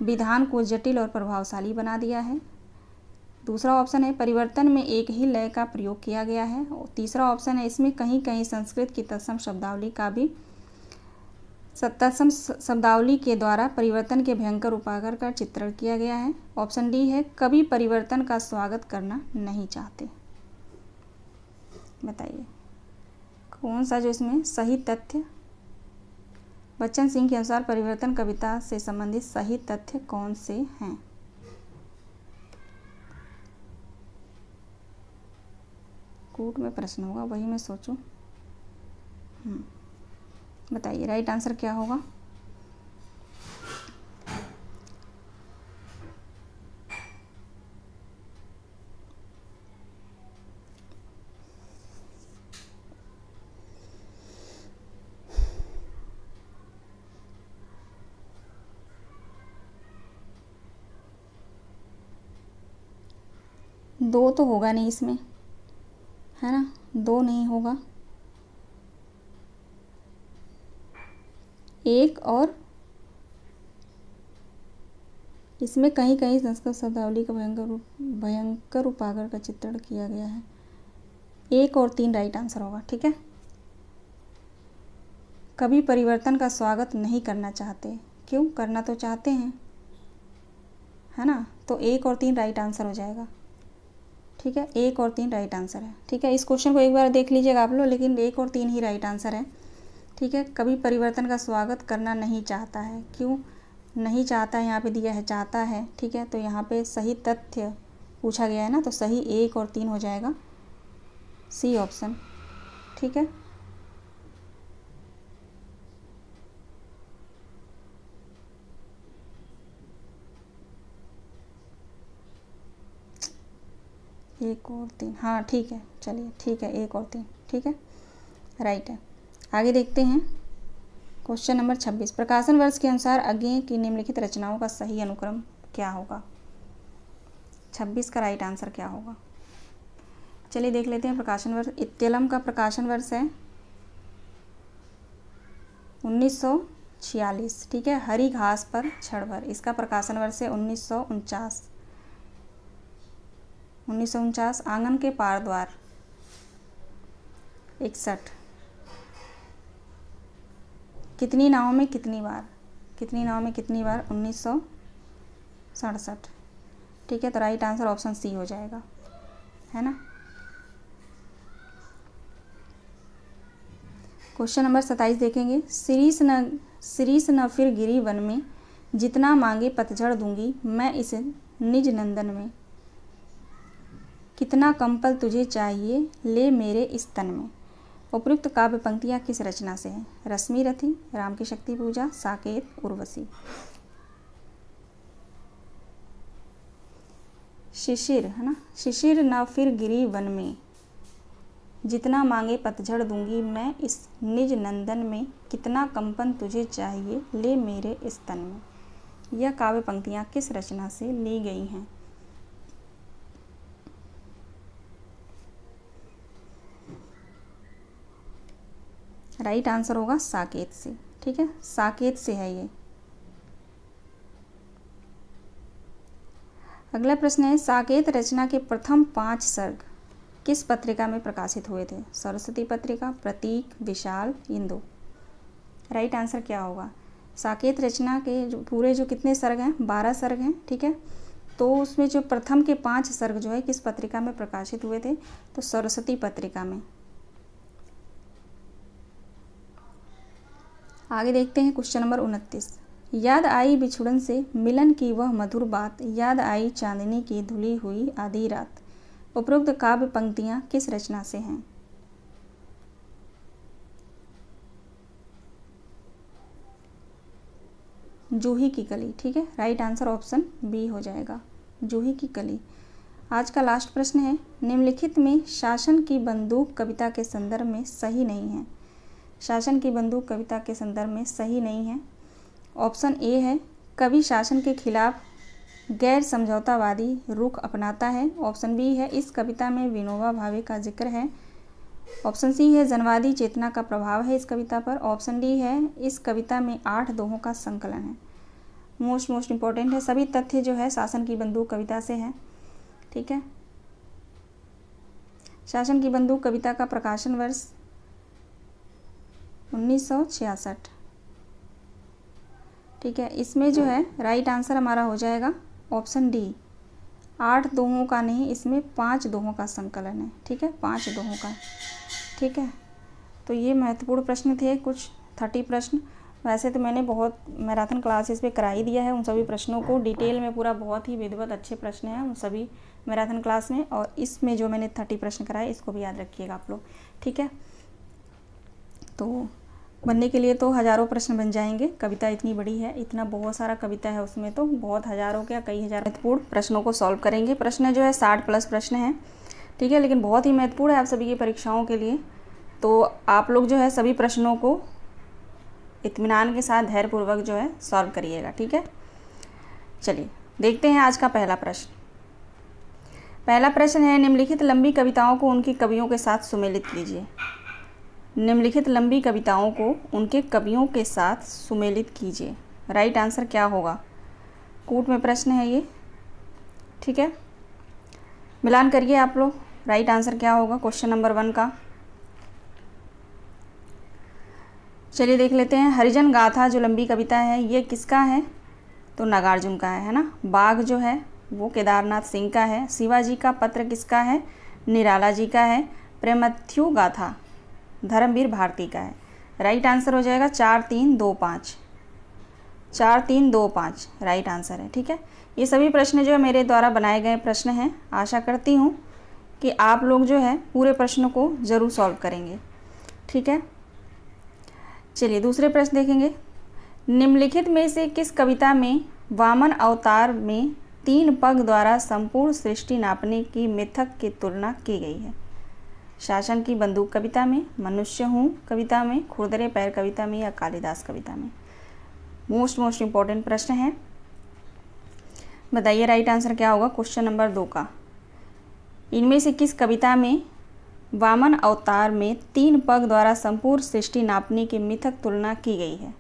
विधान को जटिल और प्रभावशाली बना दिया है। दूसरा ऑप्शन है, परिवर्तन में एक ही लय का प्रयोग किया गया है। और तीसरा ऑप्शन है, इसमें कहीं कहीं संस्कृत की तत्सम शब्दावली के द्वारा परिवर्तन के भयंकर उपागर का चित्रण किया गया है। ऑप्शन डी है, कवि परिवर्तन का स्वागत करना नहीं चाहते। बताइए कौन सा जो इसमें सही तथ्य, बच्चन सिंह के अनुसार परिवर्तन कविता से संबंधित सही तथ्य कौन से हैं। कूट में प्रश्न होगा, वही मैं सोचूं। बताइए राइट आंसर क्या होगा। दो तो होगा नहीं इसमें, है ना, दो नहीं होगा, एक और इसमें कहीं कहीं संस्कृत शब्दावली का भयंकर उपागर का चित्रण किया गया है। 1 और 3 राइट आंसर होगा। ठीक है। कभी परिवर्तन का स्वागत नहीं करना चाहते, क्यों, करना तो चाहते हैं, है ना, तो 1 और 3 राइट आंसर हो जाएगा। ठीक है, 1 और 3 राइट आंसर है। ठीक है, इस क्वेश्चन को एक बार देख लीजिएगा आप लोग, लेकिन 1 और 3 ही राइट आंसर है। ठीक है, कभी परिवर्तन का स्वागत करना नहीं चाहता है, क्यों नहीं चाहता है, यहाँ पे दिया है चाहता है। ठीक है, तो यहाँ पे सही तथ्य पूछा गया है ना, तो सही 1 और 3 हो जाएगा, सी ऑप्शन। ठीक है, एक और 3, हाँ ठीक है, चलिए ठीक है, 1 और 3 ठीक है, राइट है। आगे देखते हैं क्वेश्चन नंबर 26, प्रकाशन वर्ष के अनुसार आगे की निम्नलिखित रचनाओं का सही अनुक्रम क्या होगा। 26 का राइट आंसर क्या होगा। चलिए देख लेते हैं प्रकाशन वर्ष। इत्तेलम का प्रकाशन वर्ष है 1946। ठीक है, हरी घास पर क्षण भर, इसका प्रकाशन वर्ष है 1949। 1949 आंगन के पार द्वार 61। कितनी नावों में कितनी बार, कितनी नावों में कितनी बार 1967। ठीक है, तो राइट आंसर ऑप्शन सी हो जाएगा, है ना। क्वेश्चन नंबर 27 देखेंगे, शिरीष न फिर गिरी वन में, जितना मांगे पतझड़ दूंगी मैं इस निज नंदन में, कितना कंपल तुझे चाहिए ले मेरे इस तन में। उपयुक्त काव्य पंक्तियाँ किस रचना से हैं। रश्मि रथी, राम की शक्ति पूजा, साकेत, उर्वशी। शिशिर, है ना, शिशिर न फिर गिरी वन में, जितना मांगे पतझड़ दूंगी मैं इस निज नंदन में, कितना कंपन तुझे चाहिए ले मेरे इस तन में। यह काव्य पंक्तियाँ किस रचना से ली गई हैं। राइट आंसर होगा साकेत से। ठीक है, साकेत से है ये। अगला प्रश्न है, साकेत रचना के प्रथम 5 सर्ग किस पत्रिका में प्रकाशित हुए थे? सरस्वती पत्रिका, प्रतीक, विशाल, इंदु। राइट आंसर क्या होगा? साकेत रचना के जो पूरे जो कितने सर्ग हैं, 12 सर्ग हैं। ठीक है, तो उसमें जो प्रथम के 5 सर्ग जो है किस पत्रिका में प्रकाशित हुए थे? तो सरस्वती पत्रिका में। आगे देखते हैं क्वेश्चन नंबर 29। याद आई बिछुड़न से मिलन की वह मधुर बात, याद आई चांदनी की धुली हुई आधी रात। उपरोक्त काव्य पंक्तियां किस रचना से हैं? जूही की कली। ठीक है, राइट आंसर ऑप्शन बी हो जाएगा, जूही की कली। आज का लास्ट प्रश्न है, निम्नलिखित में शासन की बंदूक कविता के संदर्भ में सही नहीं है। शासन की बंदूक कविता के संदर्भ में सही नहीं है। ऑप्शन ए है, कवि शासन के खिलाफ गैर समझौतावादी रुख अपनाता है। ऑप्शन बी है, इस कविता में विनोबा भावे का जिक्र है। ऑप्शन सी है, जनवादी चेतना का प्रभाव है इस कविता पर। ऑप्शन डी है, इस कविता में 8 दोहों का संकलन है। मोस्ट इम्पोर्टेंट है, सभी तथ्य जो है शासन की बंदूक कविता से है। ठीक है, शासन की बंदूक कविता का प्रकाशन वर्ष 1966। ठीक है, इसमें जो है राइट आंसर हमारा हो जाएगा ऑप्शन डी, 8 दोहों का नहीं, इसमें 5 दोहों का संकलन है। ठीक है, 5 दोहों का। ठीक है, तो ये महत्वपूर्ण प्रश्न थे कुछ 30 प्रश्न। वैसे तो मैंने बहुत मैराथन क्लासेस पे करा ही दिया है उन सभी प्रश्नों को डिटेल में पूरा, बहुत ही विधिवत अच्छे प्रश्न हैं उन सभी मैराथन क्लास में। और इसमें जो मैंने 30 प्रश्न कराए इसको भी याद रखिएगा आप लोग। ठीक है, तो बनने के लिए तो हज़ारों प्रश्न बन जाएंगे। कविता इतनी बड़ी है, इतना बहुत सारा कविता है उसमें, तो बहुत हज़ारों क्या कई हज़ार महत्वपूर्ण प्रश्नों को सॉल्व करेंगे। प्रश्न जो है 60+ प्रश्न हैं। ठीक है, लेकिन बहुत ही महत्वपूर्ण है आप सभी की परीक्षाओं के लिए। तो आप लोग जो है सभी प्रश्नों को इत्मीनान के साथ धैर्यपूर्वक जो है सॉल्व करिएगा। ठीक है, चलिए देखते हैं आज का पहला प्रश्न। पहला प्रश्न है, निम्नलिखित लंबी कविताओं को उनके कवियों के साथ सुमेलित कीजिए। निम्नलिखित लंबी कविताओं को उनके कवियों के साथ सुमेलित कीजिए। राइट आंसर क्या होगा? कूट में प्रश्न है ये। ठीक है, मिलान करिए आप लोग, राइट आंसर क्या होगा क्वेश्चन नंबर 1 का। चलिए देख लेते हैं। हरिजन गाथा जो लंबी कविता है ये किसका है? तो नागार्जुन का है ना। बाघ जो है वो केदारनाथ सिंह का है। शिवाजी का पत्र किसका है? निराला जी का है। प्रेमथ्यु गाथा धर्मवीर भारती का है। राइट आंसर हो जाएगा 4 3 2 5, 4 3 2 5 राइट आंसर है। ठीक है, ये सभी प्रश्न जो है मेरे द्वारा बनाए गए प्रश्न हैं। आशा करती हूँ कि आप लोग जो है पूरे प्रश्नों को ज़रूर सॉल्व करेंगे। ठीक है, चलिए दूसरे प्रश्न देखेंगे। निम्नलिखित में से किस कविता में वामन अवतार में 3 पग द्वारा संपूर्ण सृष्टि नापने की मिथक की तुलना की गई है? शासन की बंदूक कविता में, मनुष्य हूँ कविता में, खुरदरे पैर कविता में या कालिदास कविता में? मोस्ट इम्पॉर्टेंट प्रश्न है, बताइए राइट आंसर क्या होगा क्वेश्चन नंबर 2 का। इनमें से किस कविता में वामन अवतार में 3 पग द्वारा संपूर्ण सृष्टि नापने की मिथक तुलना की गई है?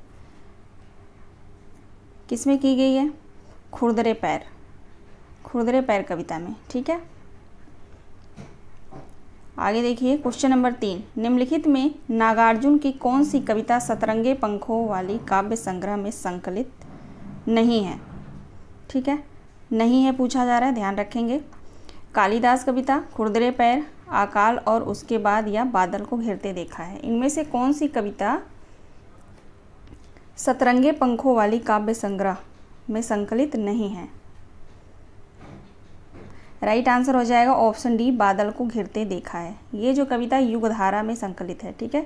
किसमें की गई है? खुरदरे पैर कविता में। ठीक है, आगे देखिए क्वेश्चन नंबर 3। निम्नलिखित में नागार्जुन की कौन सी कविता सतरंगे पंखों वाली काव्य संग्रह में संकलित नहीं है? ठीक है, नहीं है पूछा जा रहा है, ध्यान रखेंगे। कालिदास कविता, खुरदरे पैर, अकाल और उसके बाद या बादल को घेरते देखा है। इनमें से कौन सी कविता सतरंगे पंखों वाली काव्य संग्रह में संकलित नहीं है? राइट आंसर हो जाएगा ऑप्शन डी, बादल को घिरते देखा है। ये जो कविता युगधारा में संकलित है। ठीक है,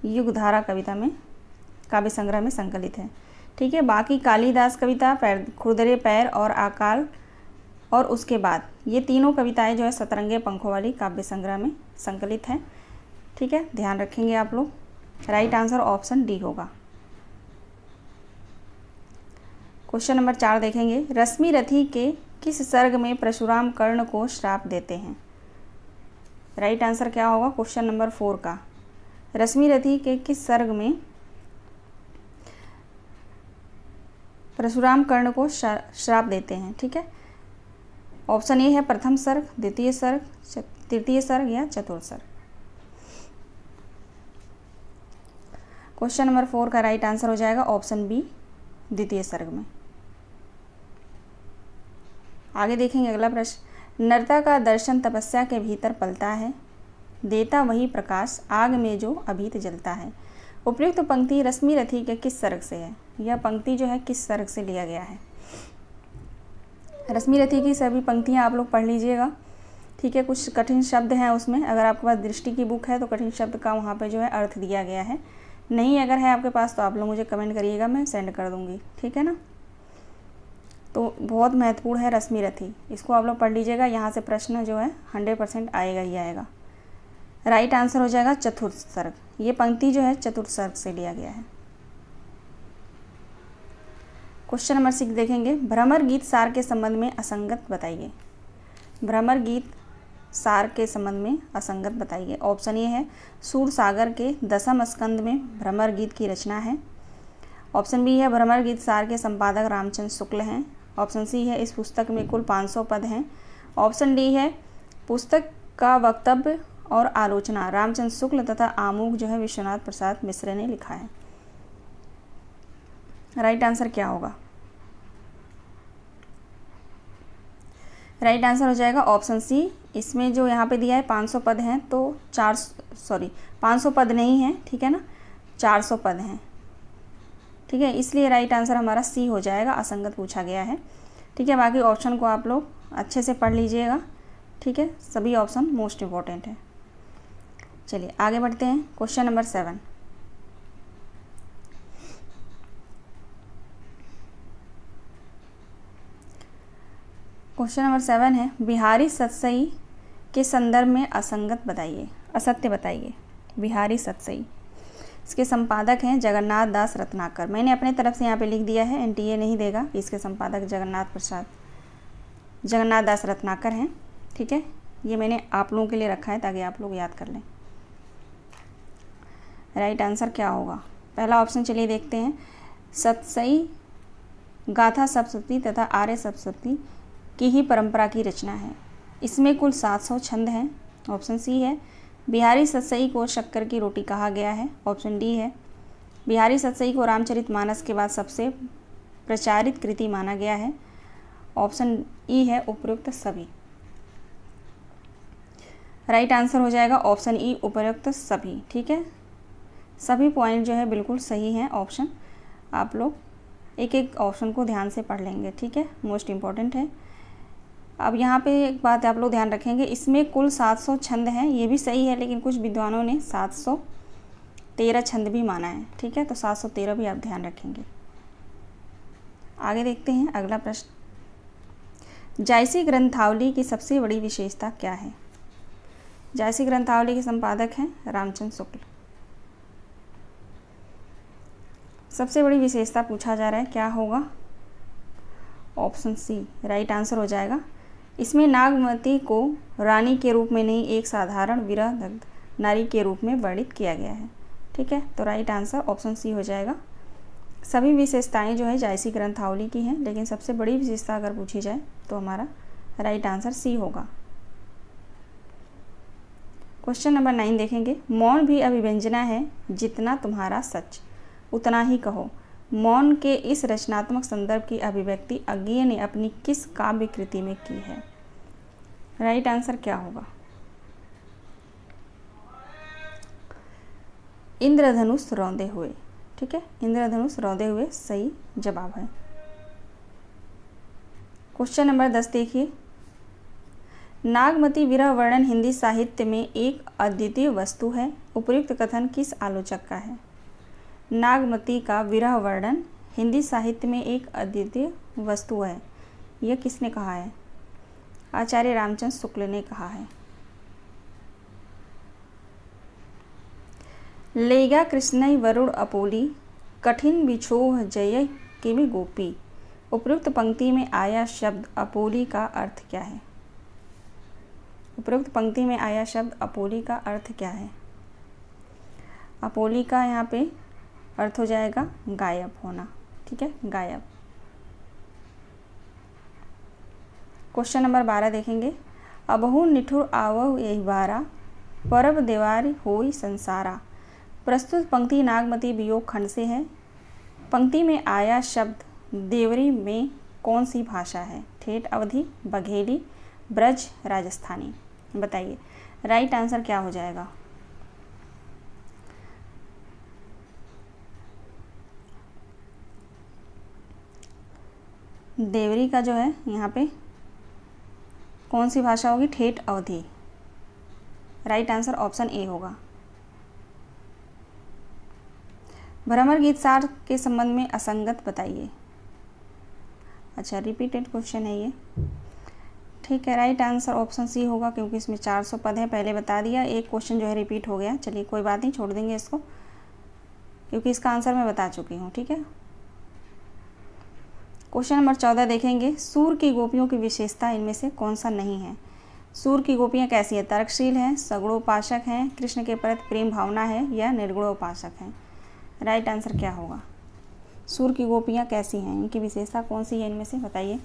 युगधारा कविता में काव्य संग्रह में संकलित है। ठीक है, बाकी कालिदास कविता, खुरदरे पैर और अकाल और उसके बाद, ये तीनों कविताएं जो है सतरंगे पंखों वाली काव्य संग्रह में संकलित हैं। ठीक है, ध्यान रखेंगे आप लोग। राइट आंसर ऑप्शन डी होगा। क्वेश्चन नंबर 4 देखेंगे। रश्मि रथी के किस सर्ग में परशुराम कर्ण को श्राप देते हैं? राइट आंसर क्या होगा क्वेश्चन नंबर 4 का। रश्मि रथी के किस सर्ग में परशुराम कर्ण को श्राप देते हैं? ठीक है, ऑप्शन ए है प्रथम सर्ग, द्वितीय सर्ग, तृतीय सर्ग या चतुर्थ सर्ग। क्वेश्चन नंबर 4 का राइट आंसर हो जाएगा ऑप्शन बी, द्वितीय सर्ग में। आगे देखेंगे अगला प्रश्न। नरता का दर्शन तपस्या के भीतर पलता है, देता वही प्रकाश आग में जो अभीत जलता है। उपयुक्त पंक्ति रश्मि रथी के किस सर्ग से है? यह पंक्ति जो है किस सर्ग से लिया गया है? रश्मि रथी की सभी पंक्तियां आप लोग पढ़ लीजिएगा। ठीक है, कुछ कठिन शब्द हैं उसमें, अगर आपके पास दृष्टि की बुक है तो कठिन शब्द का वहाँ पे जो है अर्थ दिया गया है। नहीं अगर है आपके पास तो आप लोग मुझे कमेंट करिएगा, मैं सेंड कर दूँगी। ठीक है ना, तो बहुत महत्वपूर्ण है रश्मि रथी, इसको आप लोग पढ़ लीजिएगा। यहाँ से प्रश्न जो है 100% आएगा ही आएगा। राइट आंसर हो जाएगा चतुर्थ सर्ग। ये पंक्ति जो है चतुर्थ सर्ग से लिया गया है। क्वेश्चन नंबर 6 देखेंगे। भ्रमर गीत सार के संबंध में असंगत बताइए। भ्रमर गीत सार के संबंध में असंगत बताइए। ऑप्शन ए है सूर सागर के 10वें स्कंद में भ्रमर गीत की रचना है। ऑप्शन बी है भ्रमर गीत सार के संपादक रामचंद्र शुक्ल हैं। ऑप्शन सी है इस पुस्तक में कुल 500 पद हैं। ऑप्शन डी है पुस्तक का वक्तव्य और आलोचना रामचंद्र शुक्ल तथा आमुख जो है विश्वनाथ प्रसाद मिश्र ने लिखा है। राइट आंसर क्या होगा? राइट आंसर हो जाएगा ऑप्शन सी। इसमें जो यहाँ पे दिया है 500 पद हैं तो 500 पद नहीं है, ठीक है ना, 400 पद हैं। ठीक है, इसलिए राइट आंसर हमारा सी हो जाएगा, असंगत पूछा गया है। ठीक है, बाकी ऑप्शन को आप लोग अच्छे से पढ़ लीजिएगा। ठीक है, सभी ऑप्शन मोस्ट इम्पॉर्टेंट है। चलिए आगे बढ़ते हैं। Question number 7। क्वेश्चन नंबर 7 है बिहारी सतसई के संदर्भ में असंगत बताइए, असत्य बताइए। बिहारी सतसई, इसके संपादक हैं जगन्नाथ दास रत्नाकर। मैंने अपने तरफ से यहाँ पे लिख दिया है, एनटीए नहीं देगा। इसके संपादक जगन्नाथ दास रत्नाकर हैं। ठीक है, ये मैंने आप लोगों के लिए रखा है ताकि आप लोग याद कर लें। राइट आंसर क्या होगा? पहला ऑप्शन चलिए देखते हैं। सतसई गाथा सप्तशती तथा आर्य सप्तशती की ही परंपरा की रचना है। इसमें कुल 700 छंद हैं। ऑप्शन सी है बिहारी सतसई को शक्कर की रोटी कहा गया है। ऑप्शन डी है बिहारी सतसई को रामचरितमानस के बाद सबसे प्रचारित कृति माना गया है। ऑप्शन ई है उपयुक्त सभी। राइट आंसर हो जाएगा ऑप्शन ई उपयुक्त सभी। ठीक है, सभी पॉइंट जो है बिल्कुल सही हैं ऑप्शन। आप लोग एक एक ऑप्शन को ध्यान से पढ़ लेंगे। ठीक है, मोस्ट इम्पॉर्टेंट है। अब यहाँ पे एक बात आप लोग ध्यान रखेंगे, इसमें कुल 700 छंद हैं, ये भी सही है, लेकिन कुछ विद्वानों ने 713 छंद भी माना है। ठीक है, तो 713 भी आप ध्यान रखेंगे। आगे देखते हैं अगला प्रश्न। जायसी ग्रंथावली की सबसे बड़ी विशेषता क्या है? जायसी ग्रंथावली के संपादक हैं रामचंद्र शुक्ल। सबसे बड़ी विशेषता पूछा जा रहा है, क्या होगा? ऑप्शन सी राइट आंसर हो जाएगा। इसमें नागमती को रानी के रूप में नहीं, एक साधारण विरह दग्ध नारी के रूप में वर्णित किया गया है। ठीक है, तो राइट आंसर ऑप्शन सी हो जाएगा। सभी विशेषताएं जो है जायसी ग्रंथावली की हैं, लेकिन सबसे बड़ी विशेषता अगर पूछी जाए तो हमारा राइट आंसर सी होगा। क्वेश्चन नंबर 9 देखेंगे। मौन भी अभिव्यंजना है, जितना तुम्हारा सच उतना ही कहो। मौन के इस रचनात्मक संदर्भ की अभिव्यक्ति अज्ञेय ने अपनी किस काव्य कृति में की है? राइट आंसर क्या होगा? इंद्रधनुष रौंदे हुए। ठीक है, इंद्रधनुष रौंदे हुए सही जवाब है। क्वेश्चन नंबर 10 देखिए। नागमती विरह वर्णन हिंदी साहित्य में एक अद्वितीय वस्तु है। उपयुक्त कथन किस आलोचक का है? नागमती का विरह वर्णन हिंदी साहित्य में एक अद्वितीय वस्तु है, यह किसने कहा है? आचार्य रामचंद्र शुक्ल ने कहा है। लेगा कृष्णई वरुण अपोली, कठिन बिछोह जय किमि गोपी। उपयुक्त पंक्ति में आया शब्द अपोली का अर्थ क्या है? उपरोक्त पंक्ति में आया शब्द अपोली का अर्थ क्या है? अपोली का यहाँ पे अर्थ हो जाएगा गायब होना, ठीक है, गायब। क्वेश्चन नंबर 12 देखेंगे। अबहु निठुर आवहु यही बारा, परब देवारी होई संसारा। प्रस्तुत पंक्ति नागमती वियोग खंड से है। पंक्ति में आया शब्द देवरी में कौन सी भाषा है? ठेठ, अवधी, बघेली, ब्रज, राजस्थानी। बताइए राइट आंसर क्या हो जाएगा? देवरी का जो है यहाँ पे कौन सी भाषा होगी? ठेठ, अवधी। राइट आंसर ऑप्शन ए होगा। भ्रमर गीत सार के संबंध में असंगत बताइए। अच्छा, रिपीटेड क्वेश्चन है ये, ठीक है। राइट आंसर ऑप्शन सी होगा, क्योंकि इसमें 400 पद है, पहले बता दिया। एक क्वेश्चन जो है रिपीट हो गया, चलिए कोई बात नहीं, छोड़ देंगे इसको, क्योंकि इसका आंसर मैं बता चुकी हूँ, ठीक है। क्वेश्चन नंबर 14 देखेंगे। सूर की गोपियों की विशेषता इनमें से कौन सा नहीं है? सूर की गोपियाँ कैसी हैं? तर्कशील हैं, सगुणोपासक हैं, कृष्ण के प्रति प्रेम भावना है, या निर्गुणोपासक हैं? राइट आंसर क्या होगा? सूर की गोपियाँ कैसी हैं, इनकी विशेषता कौन सी है इनमें से? बताइए।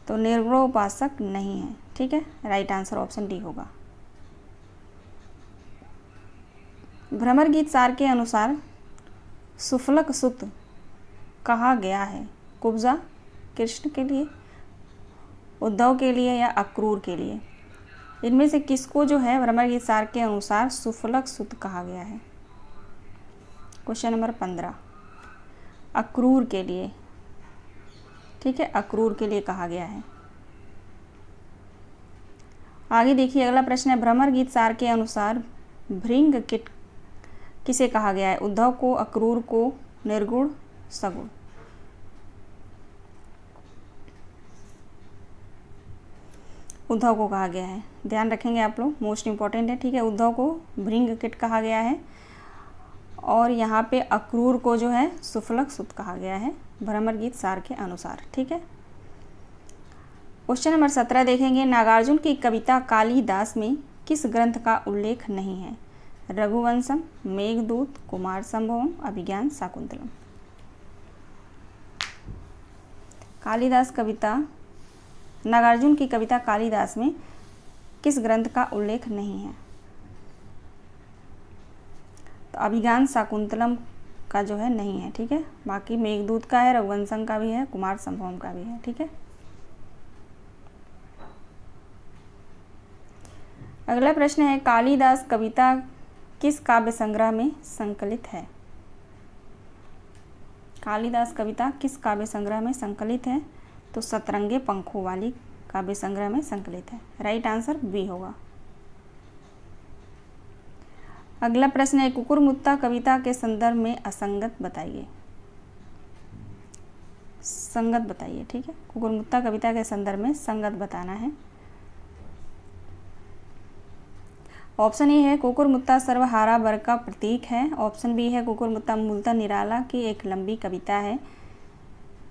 तो निर्गुणोपासक नहीं है, ठीक है। राइट आंसर ऑप्शन डी होगा। भ्रमर गीत सार के अनुसार सुफलक सुत कहा गया है? कुब्जा कृष्ण के लिए, उद्धव के लिए, या अक्रूर के लिए? इनमें से किसको जो है भ्रमर गीत सार के अनुसार सुफलक सुत कहा गया है? क्वेश्चन नंबर 15, अक्रूर के लिए, ठीक है, अक्रूर के लिए कहा गया है। आगे देखिए, अगला प्रश्न है। भ्रमर गीत सार के अनुसार भृंग कीट किसे कहा गया है? उद्धव को, अक्रूर को, निर्गुण, सगुण? उद्धव को कहा गया है, ध्यान रखेंगे आप लोग, मोस्ट इंपॉर्टेंट है, ठीक है। उद्धव को भृंग कीट कहा गया है, और यहाँ पे अक्रूर को जो है सुफलक सुत कहा गया है भ्रमर गीत सार के अनुसार, ठीक है। क्वेश्चन नंबर 17 देखेंगे। नागार्जुन की कविता कालिदास में किस ग्रंथ का उल्लेख नहीं है? रघुवंशम, मेघदूत, कुमार संभवम, अभिज्ञान शाकुंतलम? कालिदास कविता, नागार्जुन की कविता कालिदास में किस ग्रंथ का उल्लेख नहीं है? तो अभिज्ञान शाकुंतलम का जो है नहीं है, ठीक है। बाकी मेघदूत का है, रघुवंशम का भी है, कुमार संभवम का भी है, ठीक है। अगला प्रश्न है। कालिदास कविता किस काव्य संग्रह में संकलित है? कालिदास कविता किस काव्य संग्रह में संकलित है? तो सतरंगे पंखों वाली काव्य संग्रह में संकलित है। राइट आंसर बी होगा। अगला प्रश्न है। कुकुरमुत्ता कविता के संदर्भ में असंगत बताइए। संगत बताइए, ठीक है। कुकुरमुत्ता कविता के संदर्भ में संगत बताना है। ऑप्शन ए है कुकुरमुत्ता सर्वहारा वर्ग का प्रतीक है। ऑप्शन बी है कुकुरमुत्ता मूलतः निराला की एक लंबी कविता है।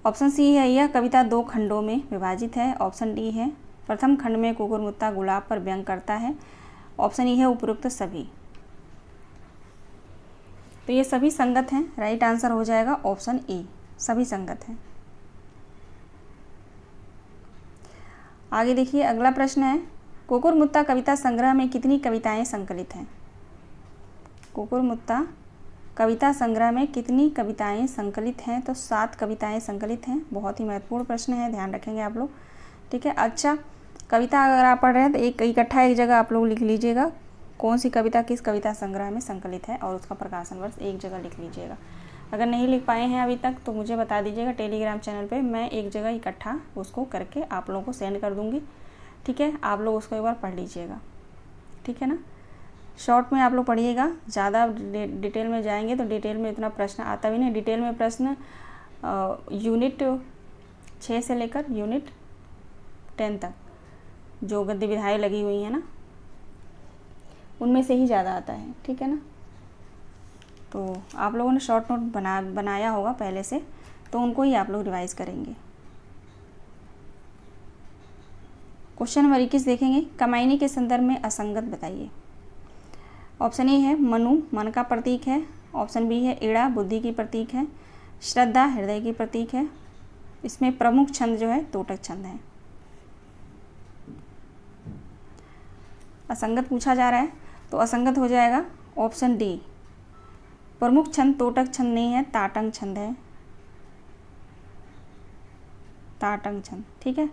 ऑप्शन सी है यह कविता 2 खंडों में विभाजित है। ऑप्शन डी है प्रथम खंड में कुकुरमुत्ता गुलाब पर व्यंग करता है। ऑप्शन ई है उपरोक्त सभी। तो ये सभी संगत हैं। राइट आंसर हो जाएगा ऑप्शन ए, सभी संगत हैं। आगे देखिए, अगला प्रश्न है। कुकुरमुत्ता कविता संग्रह में कितनी कविताएं संकलित हैं? कुकुरमुत्ता कविता संग्रह में कितनी कविताएं संकलित हैं? तो 7 कविताएं संकलित हैं। बहुत ही महत्वपूर्ण प्रश्न है, ध्यान रखेंगे आप लोग, ठीक है। अच्छा, कविता अगर आप पढ़ रहे हैं तो एक जगह आप लोग लिख लीजिएगा कौन सी कविता किस कविता संग्रह में संकलित है, और उसका प्रकाशन वर्ष एक जगह लिख लीजिएगा। अगर नहीं लिख पाए हैं अभी तक तो मुझे बता दीजिएगा टेलीग्राम चैनल पे, मैं एक जगह इकट्ठा उसको करके आप लोगों को सेंड कर दूँगी, ठीक है। आप लोग उसको एक बार पढ़ लीजिएगा, ठीक है ना। शॉर्ट में आप लोग पढ़िएगा, ज़्यादा डिटेल में जाएंगे तो डिटेल में इतना प्रश्न आता भी नहीं। डिटेल में प्रश्न यूनिट 6 से लेकर यूनिट 10 तक जो गद्य विधाएँ लगी हुई हैं ना, उनमें से ही ज़्यादा आता है, ठीक है ना। तो आप लोगों ने शॉर्ट नोट बनाया होगा पहले से, तो उनको ही आप लोग रिवाइज़ करेंगे। क्वेश्चन नंबर 21 देखेंगे, कामायनी के संदर्भ में असंगत बताइए। ऑप्शन ए है मनु मन का प्रतीक है, ऑप्शन बी है इड़ा बुद्धि की प्रतीक है, श्रद्धा हृदय की प्रतीक है। इसमें प्रमुख छंद जो है तोटक छंद है। असंगत पूछा जा रहा है तो असंगत हो जाएगा ऑप्शन डी, प्रमुख छंद तोटक छंद नहीं है, ताटंग छंद है, ताटंग छंद। ठीक है,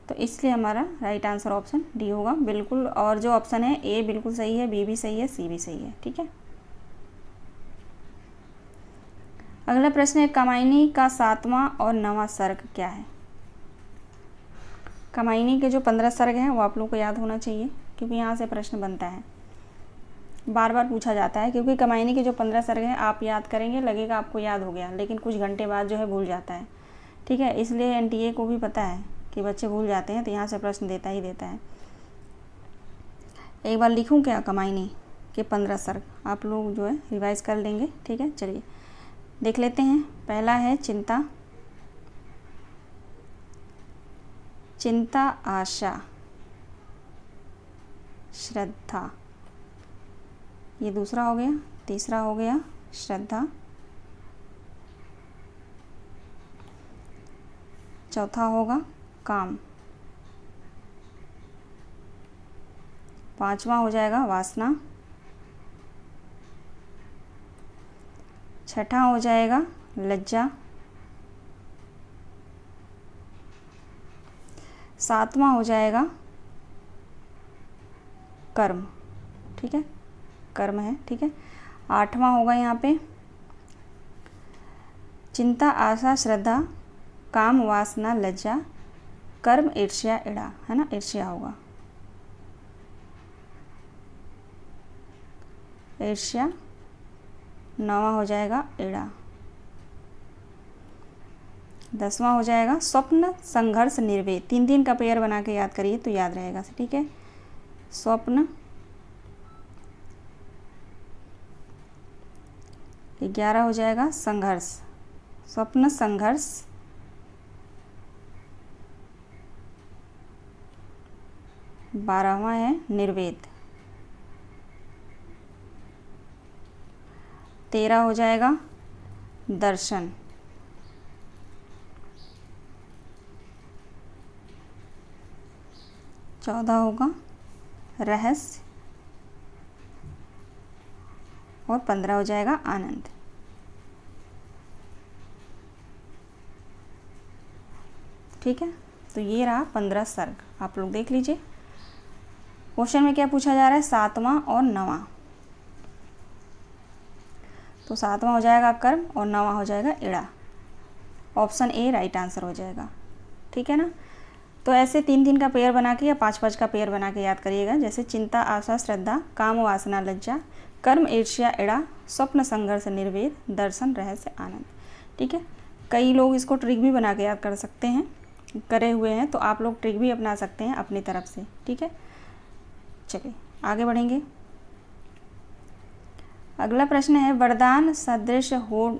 तो इसलिए हमारा राइट आंसर ऑप्शन डी होगा बिल्कुल। और जो ऑप्शन है ए बिल्कुल सही है, बी भी सही है, सी भी सही है। ठीक है, अगला प्रश्न है, कामायनी का 7वां और 9वां सर्ग क्या है। कामायनी के जो 15 सर्ग हैं वो आप लोगों को याद होना चाहिए, क्योंकि यहाँ से प्रश्न बनता है, बार बार पूछा जाता है। क्योंकि कामायनी के जो 15 सर्ग हैं आप याद करेंगे, लगेगा आपको याद हो गया, लेकिन कुछ घंटे बाद जो है भूल जाता है। ठीक है, इसलिए एनटीए को भी पता है कि बच्चे भूल जाते हैं, तो यहाँ से प्रश्न देता ही देता है। एक बार लिखूँ क्या कामायनी के 15 सर्ग, आप लोग जो है रिवाइज कर लेंगे। ठीक है, चलिए देख लेते हैं। पहला है चिंता, चिंता आशा श्रद्धा, ये दूसरा हो गया। तीसरा हो गया श्रद्धा, चौथा होगा काम, पांचवा हो जाएगा वासना, छठा हो जाएगा लज्जा, सातवां हो जाएगा कर्म। ठीक है, कर्म है। ठीक है, आठवां होगा यहाँ पे चिंता आशा श्रद्धा काम वासना लज्जा कर्म ईर्ष्या इड़ा, है ना, ईर्ष्या होगा, ईर्ष्या। 9वां हो जाएगा इड़ा, 10वां हो जाएगा स्वप्न संघर्ष निर्वेद। 3-3 का पेयर बना के याद करिए तो याद रहेगा। ठीक है, स्वप्न। 11 हो जाएगा संघर्ष, स्वप्न संघर्ष। 12वां है निर्वेद। 13 हो जाएगा दर्शन। 14 होगा रहस्य और 15 हो जाएगा आनंद। ठीक है, तो ये रहा 15 सर्ग, आप लोग देख लीजिए। क्वेश्चन में क्या पूछा जा रहा है, 7वां और 9वां। तो 7वां हो जाएगा कर्म और 9वां हो जाएगा इड़ा। ऑप्शन ए राइट आंसर हो जाएगा। ठीक है ना, तो ऐसे 3-3 का पेयर बना के या 5-5 का पेयर बना के याद करिएगा। जैसे चिंता आशा श्रद्धा काम वासना लज्जा कर्म ईर्ष्या इड़ा स्वप्न संघर्ष निर्वेद दर्शन रहस्य आनंद। ठीक है, कई लोग इसको ट्रिक भी बना के याद कर सकते हैं, करे हुए हैं, तो आप लोग ट्रिक भी अपना सकते हैं अपनी तरफ से। ठीक है, चलिए आगे बढ़ेंगे। अगला प्रश्न है, वरदान सदृश हो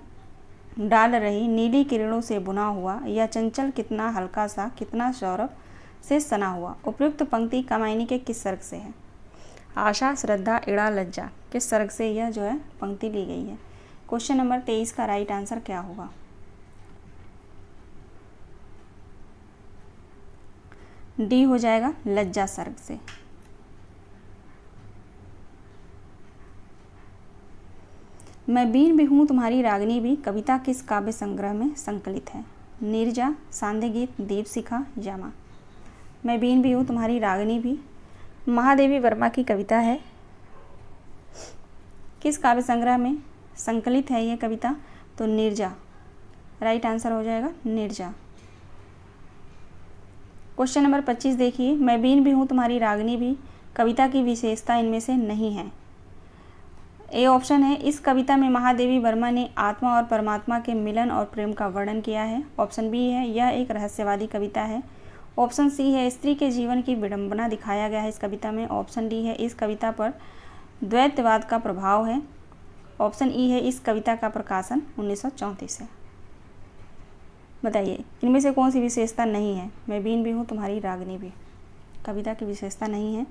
डाल रही नीली किरणों से बुना हुआ यह चंचल कितना हल्का सा कितना सौरभ से सना हुआ। उपयुक्त पंक्ति कामायनी के किस सर्ग से है। आशा श्रद्धा इड़ा लज्जा किस सर्ग से यह जो है पंक्ति ली गई है। क्वेश्चन नंबर 23 का राइट आंसर क्या होगा। डी हो जाएगा लज्जा सर्ग से। मैं बीन भी हूँ तुम्हारी रागनी भी कविता किस काव्य संग्रह में संकलित है। नीरजा सांध्य गीत दीप शिखा जामा। मैं बीन भी हूँ तुम्हारी रागनी भी महादेवी वर्मा की कविता है, किस काव्य संग्रह में संकलित है ये कविता, तो नीरजा राइट आंसर हो जाएगा नीरजा। क्वेश्चन नंबर 25 देखिए, मैं बीन भी हूँ तुम्हारी रागनी भी कविता की विशेषता इनमें से नहीं है। ए ऑप्शन है, इस कविता में महादेवी वर्मा ने आत्मा और परमात्मा के मिलन और प्रेम का वर्णन किया है। ऑप्शन बी है, यह एक रहस्यवादी कविता है। ऑप्शन सी है, स्त्री के जीवन की विडंबना दिखाया गया है इस कविता में। ऑप्शन डी है, इस कविता पर द्वैतवाद का प्रभाव है। ऑप्शन ई है, इस कविता का प्रकाशन 1934 है। बताइए इनमें से कौन सी विशेषता नहीं है। मैं बीन भी हूँ तुम्हारी रागनी भी। कविता की विशेषता नहीं है,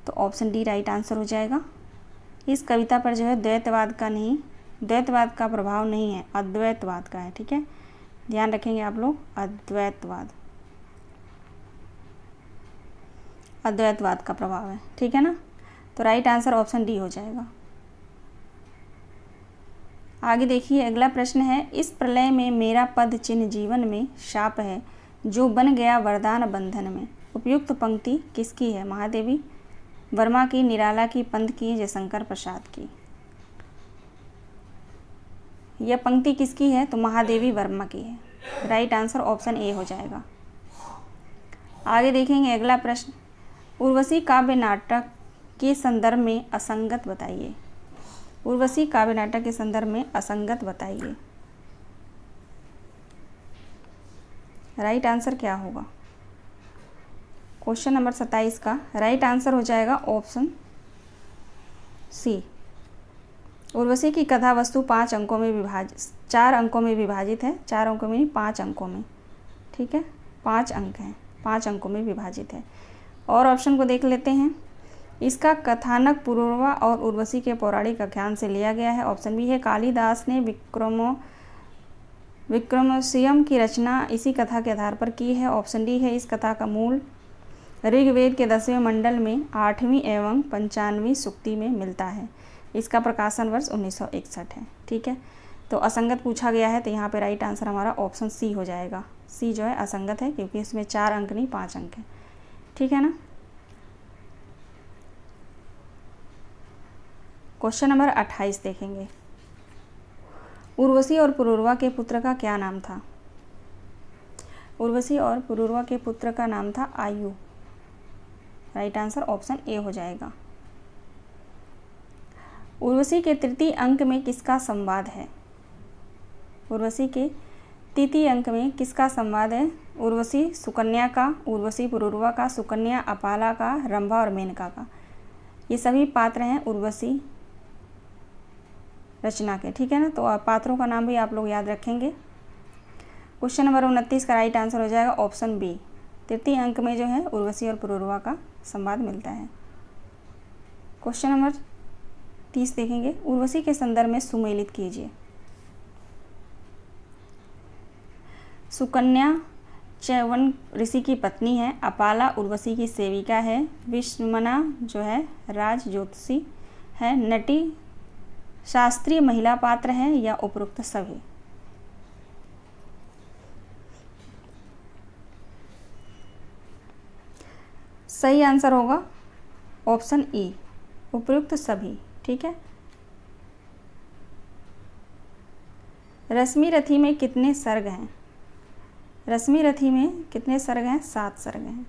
तो ऑप्शन डी राइट आंसर हो जाएगा। इस कविता पर जो है द्वैतवाद का प्रभाव नहीं है, अद्वैतवाद का है। ठीक है, ध्यान रखेंगे आप लोग, अद्वैतवाद का प्रभाव है। ठीक है ना, तो राइट आंसर ऑप्शन डी हो जाएगा। आगे देखिए, अगला प्रश्न है, इस प्रलय में मेरा पद चिन्ह जीवन में शाप है, जो बन गया वरदान बंधन में। उपयुक्त पंक्ति किसकी है? महादेवी वर्मा की, निराला की, पंत की, जयशंकर प्रसाद की। यह पंक्ति किसकी है? तो महादेवी वर्मा की है। राइट आंसर ऑप्शन ए हो जाएगा। आगे देखेंगे अगला प्रश्न, उर्वशी काव्य नाटक के संदर्भ में असंगत बताइए। उर्वशी काव्य नाटक के संदर्भ में असंगत बताइए। राइट आंसर क्या होगा? क्वेश्चन नंबर 27 का राइट आंसर हो जाएगा ऑप्शन सी। उर्वशी की कथा वस्तु 4 अंकों में विभाजित है। 4 अंकों में नहीं, 5 अंकों में। ठीक है, 5 अंक हैं, 5 अंकों में विभाजित है। और ऑप्शन को देख लेते हैं, इसका कथानक पुरूरवा और उर्वशी के पौराणिक आख्यान से लिया गया है। ऑप्शन बी है, कालिदास ने विक्रमोर्वशीयम की रचना इसी कथा के आधार पर की है। ऑप्शन डी है, इस कथा का मूल ऋग्वेद के 10वें मंडल में 8वीं एवं 95वीं सूक्ति में मिलता है। इसका प्रकाशन वर्ष 1961 है। ठीक है, तो असंगत पूछा गया है, तो यहाँ पे राइट आंसर हमारा ऑप्शन सी हो जाएगा। सी जो है असंगत है, क्योंकि इसमें 4 अंक नहीं 5 अंक है। ठीक है ना। क्वेश्चन नंबर 28 देखेंगे, उर्वशी और पुरूरवा के पुत्र का क्या नाम था? उर्वशी और पुरूरवा के पुत्र का नाम था आयु। राइट आंसर ऑप्शन ए हो जाएगा। उर्वशी के तृतीय अंक में किसका संवाद है? उर्वशी के तृतीय अंक में किसका संवाद है? उर्वशी सुकन्या का, उर्वशी पुरूरवा का, सुकन्या अपाला का, रंभा और मेनका का। ये सभी पात्र हैं उर्वशी रचना के। ठीक है ना, तो पात्रों का नाम भी आप लोग याद रखेंगे। क्वेश्चन नंबर 29 का राइट आंसर हो जाएगा ऑप्शन बी। तृतीय अंक में जो है उर्वशी और पुरूरवा का संवाद मिलता है। क्वेश्चन नंबर 30 देखेंगे, उर्वशी के संदर्भ में सुमेलित कीजिए। सुकन्या च्यवन ऋषि की पत्नी है, अपाला उर्वशी की सेविका है, विष्मना जो है राज ज्योतिषी है, नटी शास्त्रीय महिला पात्र है, या उपरोक्त सभी? सही आंसर होगा ऑप्शन ई, उपयुक्त सभी। ठीक है, रश्मि रथी में कितने सर्ग हैं? रश्मि रथी में कितने सर्ग हैं? 7 सर्ग हैं।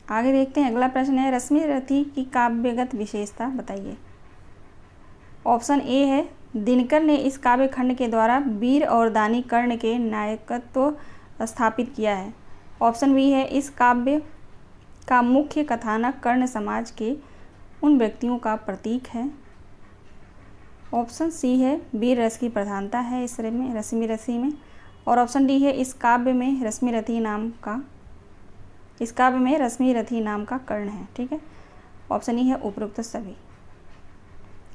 आगे देखते हैं, अगला प्रश्न है, रश्मि रथी की काव्यगत विशेषता बताइए। ऑप्शन ए है, दिनकर ने इस काव्य खंड के द्वारा वीर और दानी कर्ण के नायकत्व स्थापित किया है। ऑप्शन बी है, इस काव्य का मुख्य कथानक कर्ण समाज के उन व्यक्तियों का प्रतीक है। ऑप्शन सी है, वीर रस की प्रधानता है इस रश्मि रथी में। और ऑप्शन डी है, इस काव्य में रश्मि रथी नाम का कर्ण है। ठीक है, ऑप्शन ई है उपरोक्त सभी।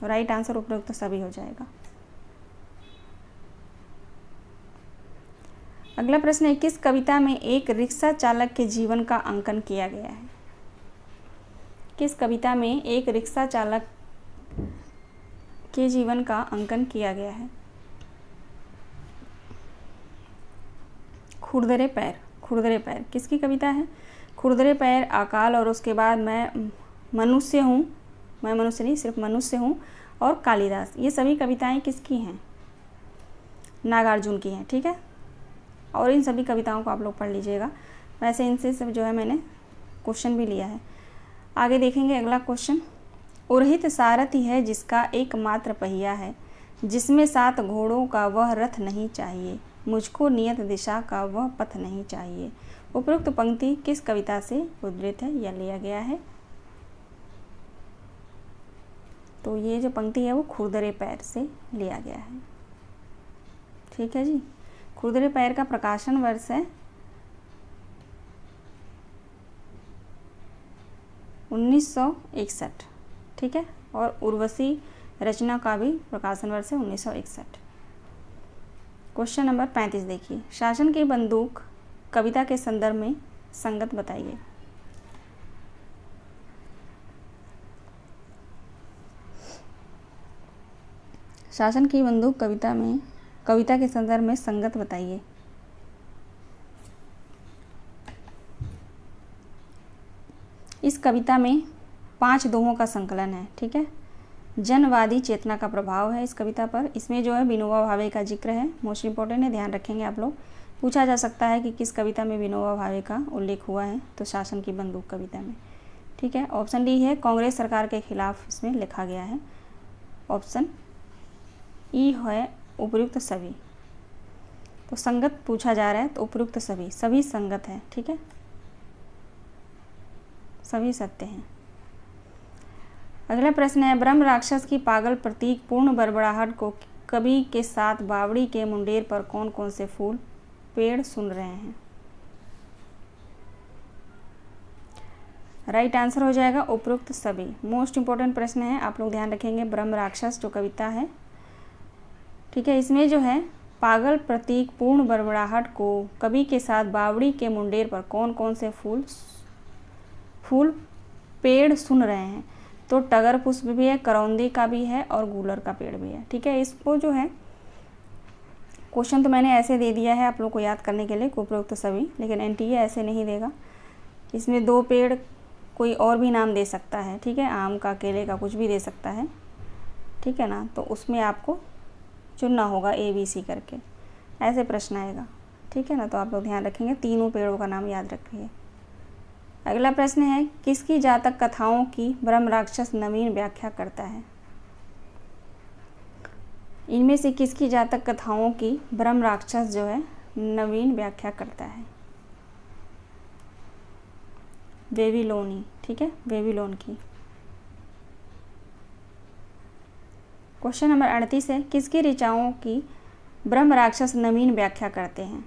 राइट आंसर उपरोक्त सभी हो जाएगा। अगला प्रश्न है, किस कविता में एक रिक्शा चालक के जीवन का अंकन किया गया है? किस कविता में एक रिक्शा चालक के जीवन का अंकन किया गया है? खुरदरे पैर किसकी कविता है? खुरदरे पैर, अकाल और उसके बाद मैं मनुष्य नहीं सिर्फ मनुष्य हूँ, और कालिदास। ये सभी कविताएं किसकी हैं? नागार्जुन की हैं। ठीक है, और इन सभी कविताओं को आप लोग पढ़ लीजिएगा। वैसे इनसे सब जो है मैंने क्वेश्चन भी लिया है। आगे देखेंगे अगला क्वेश्चन, उरहित सारथी है जिसका एकमात्र पहिया है, जिसमें 7 घोड़ों का वह रथ नहीं चाहिए, मुझको नियत दिशा का वह पथ नहीं चाहिए। उपरोक्त पंक्ति किस कविता से उद्धृत है या लिया गया है? तो ये जो पंक्ति है वो खुरदरे पैर से लिया गया है। ठीक है जी, खुरदरे पैर का प्रकाशन वर्ष है 1961, ठीक है। और उर्वशी रचना का भी प्रकाशन वर्ष है 1961। क्वेश्चन नंबर 35 देखिए, शासन की बंदूक कविता के संदर्भ में संगत बताइए। शासन की बंदूक कविता के संदर्भ में संगत बताइए। इस कविता में 5 दोहों का संकलन है, ठीक है। जनवादी चेतना का प्रभाव है इस कविता पर। इसमें जो है विनोबा भावे का जिक्र है, मोस्ट इंपॉर्टेंट है, ध्यान रखेंगे आप लोग। पूछा जा सकता है कि किस कविता में विनोबा भावे का उल्लेख हुआ है, तो शासन की बंदूक कविता में, ठीक है। ऑप्शन डी है, कांग्रेस सरकार के खिलाफ इसमें लिखा गया है। ऑप्शन ई है, उपयुक्त सभी। तो संगत पूछा जा रहा है, तो उपयुक्त सभी संगत है, ठीक है, सभी सत्य हैं। अगला प्रश्न है, ब्रह्म राक्षस की पागल प्रतीक पूर्ण बड़बड़ाहट को कवि के साथ बावड़ी के मुंडेर पर कौन कौन से फूल पेड़ सुन रहे हैं। राइट आंसर हो जाएगा उपयुक्त सभी। मोस्ट इंपॉर्टेंट प्रश्न है, आप लोग ध्यान रखेंगे। ब्रह्म राक्षस जो कविता है, ठीक है, इसमें जो है पागल प्रतीक पूर्ण बड़बड़ाहट को कवि के साथ बावड़ी के मुंडेर पर कौन कौन से फूल पेड़ सुन रहे हैं। तो टगर पुष्प भी है, करौंदे का भी है और गूलर का पेड़ भी है, ठीक है। इसको जो है क्वेश्चन तो मैंने ऐसे दे दिया है आप लोग को याद करने के लिए, उपयुक्त सभी, लेकिन एनटीए ऐसे नहीं देगा। इसमें 2 पेड़ कोई और भी नाम दे सकता है, ठीक है, आम का, केले का, कुछ भी दे सकता है, ठीक है ना। तो उसमें आपको चुनना होगा ABC करके, ऐसे प्रश्न आएगा, ठीक है ना। तो आप लोग ध्यान रखेंगे, तीनों पेड़ों का नाम याद रखिए। अगला प्रश्न है, किसकी जातक कथाओं की ब्रह्म राक्षस नवीन व्याख्या करता है। इनमें से किसकी जातक कथाओं की ब्रह्म राक्षस जो है नवीन व्याख्या करता है। बेबीलोनी, ठीक है, बेबीलोन की। क्वेश्चन नंबर 38 है, किसकी ऋचाओं की ब्रह्म राक्षस नवीन व्याख्या करते हैं।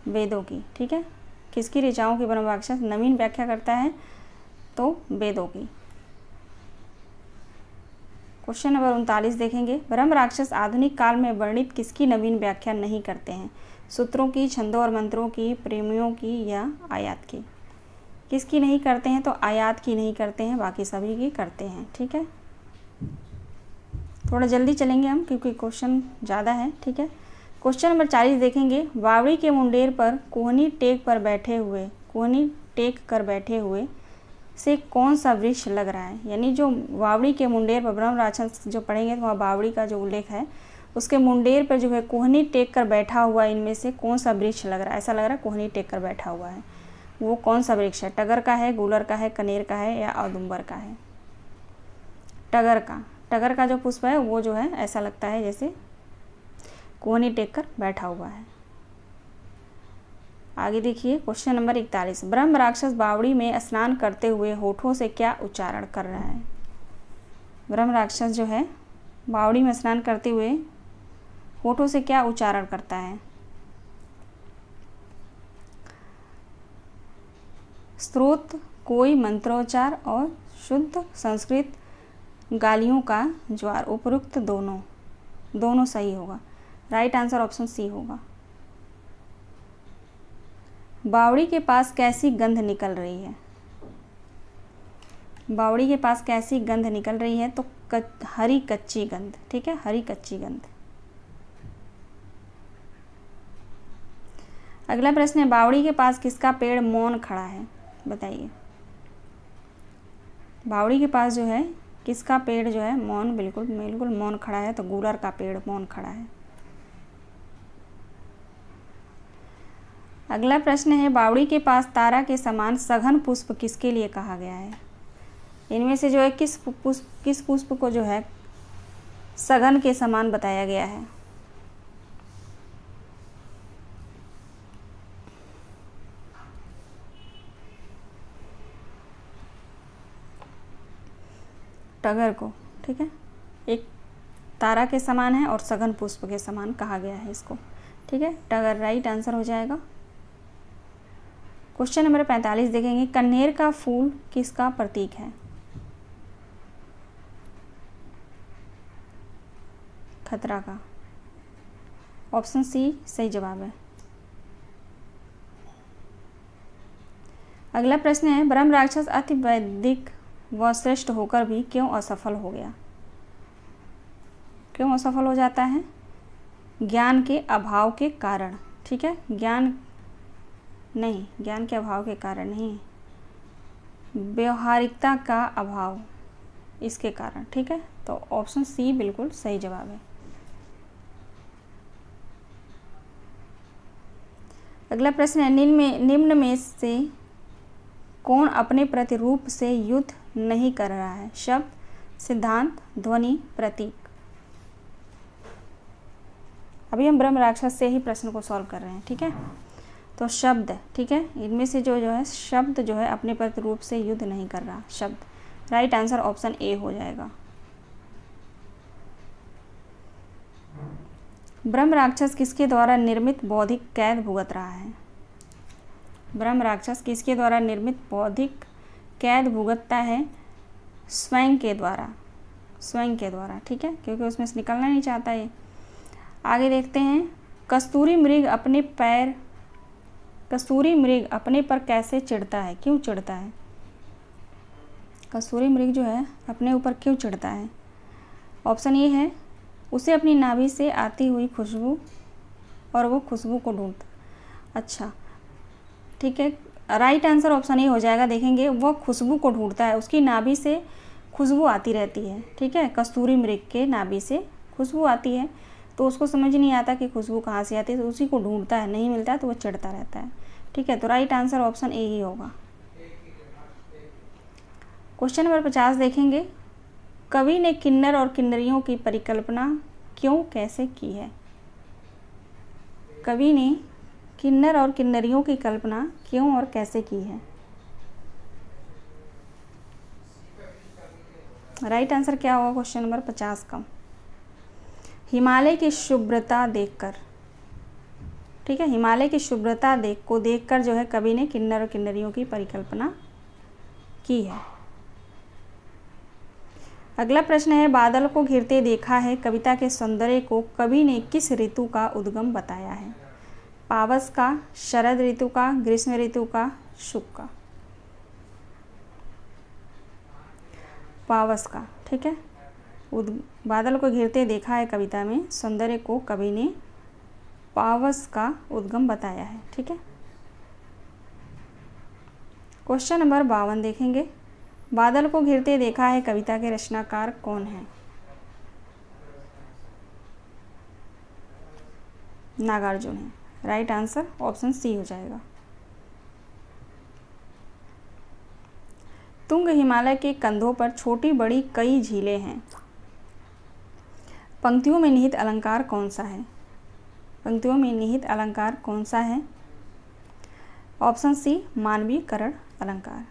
वेदों की, ठीक है, किसकी ऋचाओं की ब्रह्म राक्षस नवीन व्याख्या करता है, तो वेदों की। क्वेश्चन नंबर 39 देखेंगे, ब्रह्म राक्षस आधुनिक काल में वर्णित किसकी नवीन व्याख्या नहीं करते हैं। सूत्रों की, छंदों और मंत्रों की, प्रेमियों की या आयात की। किसकी नहीं करते हैं, तो आयात की नहीं करते हैं, बाकी सभी की करते हैं, ठीक है। थोड़ा जल्दी चलेंगे हम क्योंकि क्वेश्चन ज़्यादा है, ठीक है। क्वेश्चन नंबर 40 देखेंगे, बावड़ी के मुंडेर पर कोहनी टेक कर बैठे हुए से कौन सा वृक्ष लग रहा है। यानी जो बावड़ी के मुंडेर पर ब्रह्म राक्षस जो पढ़ेंगे तो वहाँ बावड़ी का जो उल्लेख है, उसके मुंडेर पर जो है कोहनी टेक कर बैठा हुआ, इनमें से कौन सा वृक्ष लग रहा है। ऐसा लग रहा है कोहनी टेक कर बैठा हुआ है, वो कौन सा वृक्ष है। टगर का है, गूलर का है, कनेर का है या औदुंबर का है। टगर का जो पुष्प है वो जो है ऐसा लगता है जैसे कोहनी टेक कर बैठा हुआ है। आगे देखिए क्वेश्चन नंबर 41, ब्रह्म राक्षस बावड़ी में स्नान करते हुए होठों से क्या उच्चारण कर रहा है। ब्रह्म राक्षस जो है बावड़ी में स्नान करते हुए होठों से क्या उच्चारण करता है। स्रोत, कोई मंत्रोच्चार और शुद्ध संस्कृत गालियों का ज्वार। उपयुक्त दोनों सही होगा। राइट आंसर ऑप्शन सी होगा। बावड़ी के पास कैसी गंध निकल रही है। बावड़ी के पास कैसी गंध निकल रही है, तो हरी कच्ची गंध, ठीक है, हरी कच्ची गंध। अगला प्रश्न है, बावड़ी के पास किसका पेड़ मौन खड़ा है, बताइए। बावड़ी के पास जो है किसका पेड़ जो है मौन, बिल्कुल मौन खड़ा है, तो गूलर का पेड़ मौन खड़ा है। अगला प्रश्न है, बावड़ी के पास तारा के समान सघन पुष्प किसके लिए कहा गया है। इनमें से जो है किस पुष्प को जो है सघन के समान बताया गया है। टगर को, ठीक है, एक तारा के समान है और सघन पुष्प के समान कहा गया है इसको, ठीक है। टगर राइट आंसर हो जाएगा। क्वेश्चन नंबर 45 देखेंगे, कन्हेर का फूल किसका प्रतीक है? खतरा का। ऑप्शन सी सही जवाब है। अगला प्रश्न है, ब्रह्म राक्षस अति वैदिक व श्रेष्ठ होकर भी क्यों असफल हो गया? क्यों असफल हो जाता है? ज्ञान के अभाव के कारण। ठीक है, ज्ञान के अभाव के कारण नहीं, व्यवहारिकता का अभाव, इसके कारण। ठीक है, तो ऑप्शन सी बिल्कुल सही जवाब है। अगला प्रश्न है, निम्न में से कौन अपने प्रतिरूप से युद्ध नहीं कर रहा है? शब्द, सिद्धांत, ध्वनि, प्रतीक। अभी हम ब्रह्म राक्षस से ही प्रश्न को सॉल्व कर रहे हैं। ठीक है, तो शब्द, ठीक है, इनमें से जो है शब्द जो है अपने प्रतिरूप से युद्ध नहीं कर रहा, शब्द। राइट आंसर ऑप्शन ए हो जाएगा। ब्रह्म राक्षस किसके द्वारा निर्मित बौद्धिक कैद भुगत रहा है? ब्रह्म राक्षस किसके द्वारा निर्मित बौद्धिक कैद भुगतता है? स्वयं के द्वारा। ठीक है, क्योंकि उसमें से निकलना नहीं चाहता है। आगे देखते हैं, कस्तूरी मृग अपने पर कैसे चिढ़ता है? क्यों चिढ़ता है? कस्तूरी मृग जो है अपने ऊपर क्यों चिढ़ता है? ऑप्शन ये है, उसे अपनी नाभि से आती हुई खुशबू और वो खुशबू को ढूंढता। अच्छा, ठीक है, राइट आंसर ऑप्शन ए हो जाएगा। देखेंगे, वो खुशबू को ढूंढता है, उसकी नाभि से खुशबू आती रहती है। ठीक है, कस्तूरी मृग के नाभि से खुशबू आती है, तो उसको समझ नहीं आता कि खुशबू कहाँ से आती है, तो उसी को ढूंढता है, नहीं मिलता है तो वो चिढ़ता रहता है। ठीक है, तो राइट आंसर ऑप्शन ए ही होगा। क्वेश्चन नंबर 50 देखेंगे, कवि ने किन्नर और किन्नरियों की परिकल्पना क्यों कैसे की है? कवि ने किन्नर और किन्नरियों की कल्पना क्यों और कैसे की है? राइट आंसर क्या होगा क्वेश्चन नंबर 50 का? हिमालय की शुभ्रता देखकर। ठीक है, हिमालय की शुभ्रता देखकर जो है कवि ने किन्नर और किन्नरियों की परिकल्पना की है। अगला प्रश्न है, बादल को घिरते देखा है कविता के सौंदर्य को कवि ने किस ऋतु का उद्गम बताया है? पावस का, शरद ऋतु का, ग्रीष्म ऋतु का, शुक का? पावस का। ठीक है, बादल को घिरते देखा है कविता में सौंदर्य को कवि ने पावस का उद्गम बताया है। ठीक है, क्वेश्चन नंबर 52 देखेंगे, बादल को घिरते देखा है कविता के रचनाकार कौन है? नागार्जुन है। राइट आंसर ऑप्शन सी हो जाएगा। तुंग हिमालय के कंधों पर छोटी बड़ी कई झीलें हैं। पंक्तियों में निहित अलंकार कौन सा है? पंक्तियों में निहित अलंकार कौन सा है? ऑप्शन सी मानवीकरण अलंकार।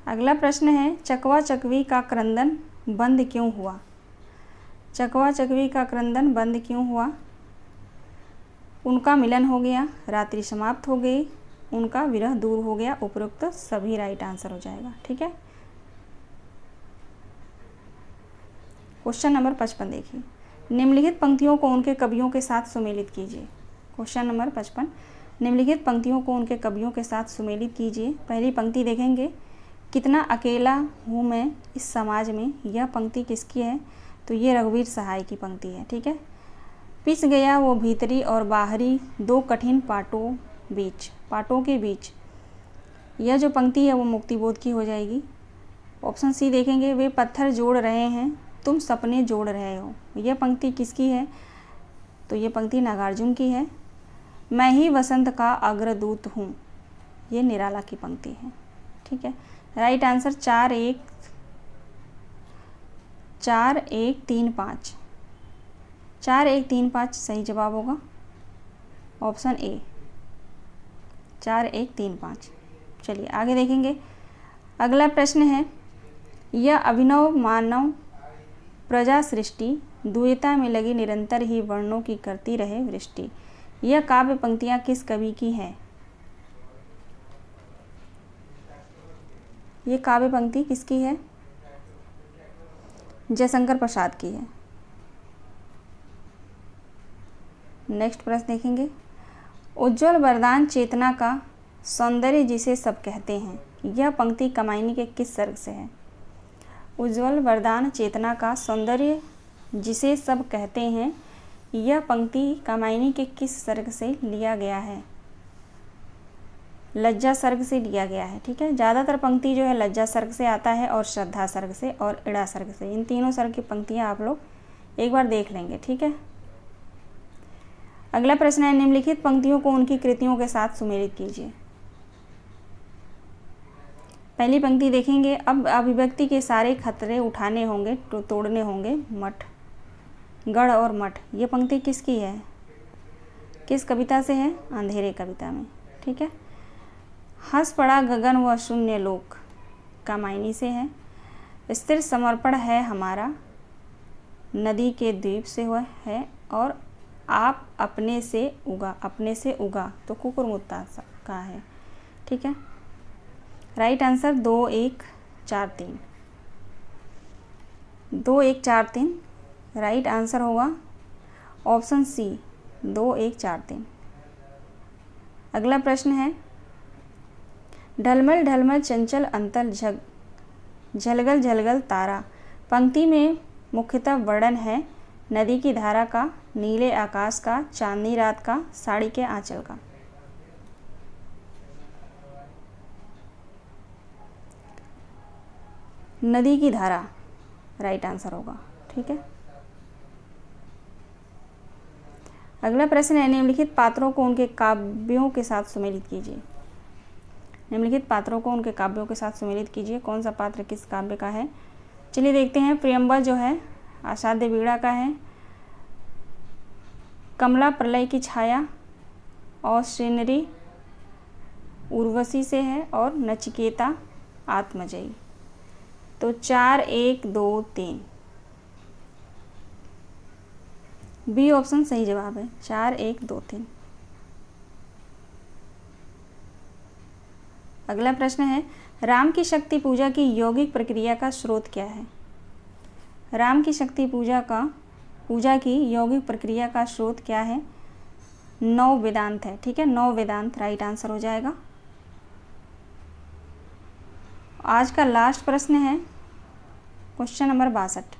अगला प्रश्न है, चकवा चकवी का क्रंदन बंद क्यों हुआ? चकवा चकवी का क्रंदन बंद क्यों हुआ? उनका मिलन हो गया, रात्रि समाप्त हो गई, उनका विरह दूर हो गया, उपरोक्त सभी राइट आंसर हो जाएगा। ठीक है, क्वेश्चन नंबर 55 देखिए, निम्नलिखित पंक्तियों को उनके कवियों के साथ सुमेलित कीजिए। क्वेश्चन नंबर 55, निम्नलिखित पंक्तियों को उनके कवियों के साथ सुमेलित कीजिए। पहली पंक्ति देखेंगे, कितना अकेला हूँ मैं इस समाज में। यह पंक्ति किसकी है? तो ये रघुवीर सहाय की पंक्ति है। ठीक है, पिस गया वो भीतरी और बाहरी दो कठिन पाटों के बीच। यह जो पंक्ति है वो मुक्तिबोध की हो जाएगी। ऑप्शन सी देखेंगे, वे पत्थर जोड़ रहे हैं तुम सपने जोड़ रहे हो। यह पंक्ति किसकी है? तो ये पंक्ति नागार्जुन की है। मैं ही वसंत का अग्रदूत हूँ, ये निराला की पंक्ति है। ठीक है, राइट आंसर 4 1 3 5 4 1 3 5 सही जवाब होगा। Option A 4 1 3 5। चलिए आगे देखेंगे। अगला प्रश्न है, यह अभिनव मानव प्रजा सृष्टि दुयता में लगी निरंतर ही वर्णों की करती रहे वृष्टि। यह काव्य पंक्तियाँ किस कवि की हैं? ये काव्य पंक्ति किसकी है? जयशंकर प्रसाद की है। नेक्स्ट प्रश्न देखेंगे। उज्ज्वल वरदान चेतना का सौंदर्य जिसे सब कहते हैं, यह पंक्ति कमायनी के किस सर्ग से है? उज्ज्वल वरदान चेतना का सौंदर्य जिसे सब कहते हैं, यह पंक्ति कमायनी के किस सर्ग से लिया गया है? लज्जा सर्ग से लिया गया है। ठीक है, ज़्यादातर पंक्ति जो है लज्जा सर्ग से आता है और श्रद्धा सर्ग से और इड़ा सर्ग से। इन तीनों सर्ग की पंक्तियाँ आप लोग एक बार देख लेंगे। ठीक है, अगला प्रश्न है, निम्नलिखित पंक्तियों को उनकी कृतियों के साथ सुमेलित कीजिए। पहली पंक्ति देखेंगे। अब अभिव्यक्ति के सारे खतरे उठाने होंगे, तोड़ने होंगे मठ, गढ़ और मठ। ये पंक्ति किसकी है? किस कविता से है? अंधेरे कविता में। ठीक है, हंस पड़ा गगन व शून्य लोक कमायनी से है। स्थिर समर्पण है हमारा नदी के द्वीप से हुआ है। और आप अपने से उगा तो कुकुरमुत्ता का है। ठीक है, राइट आंसर 2 1 4 3। 2 1 4 3 राइट आंसर होगा ऑप्शन सी 2 1 4 3। अगला प्रश्न है, ढलमल ढलमल चंचल अंतल झलगल झलगल तारा पंक्ति में मुख्यतः वर्णन है नदी की धारा का, नीले आकाश का, चांदनी रात का, साड़ी के आंचल का। नदी की धारा राइट आंसर होगा। ठीक है, अगला प्रश्न है, निम्नलिखित पात्रों को उनके काव्यों के साथ सुमेलित कीजिए। निम्नलिखित पात्रों को उनके काव्यों के साथ सुमेलित कीजिए। कौन सा पात्र किस काव्य का है? चलिए देखते हैं। प्रियम्बल जो है आषाढ़ वीणा का है, कमला प्रलय की छाया और श्रीनरी उर्वशी से है, और नचिकेता आत्मजयी। तो 4 1 2 3 बी ऑप्शन सही जवाब है। 4 1 2 3। अगला प्रश्न है, राम की शक्ति पूजा की यौगिक प्रक्रिया का स्रोत क्या है? राम की शक्ति पूजा की यौगिक प्रक्रिया का स्रोत क्या है? 9 वेदांत है। ठीक है, 9 वेदांत राइट आंसर हो जाएगा। आज का लास्ट प्रश्न है क्वेश्चन नंबर 62।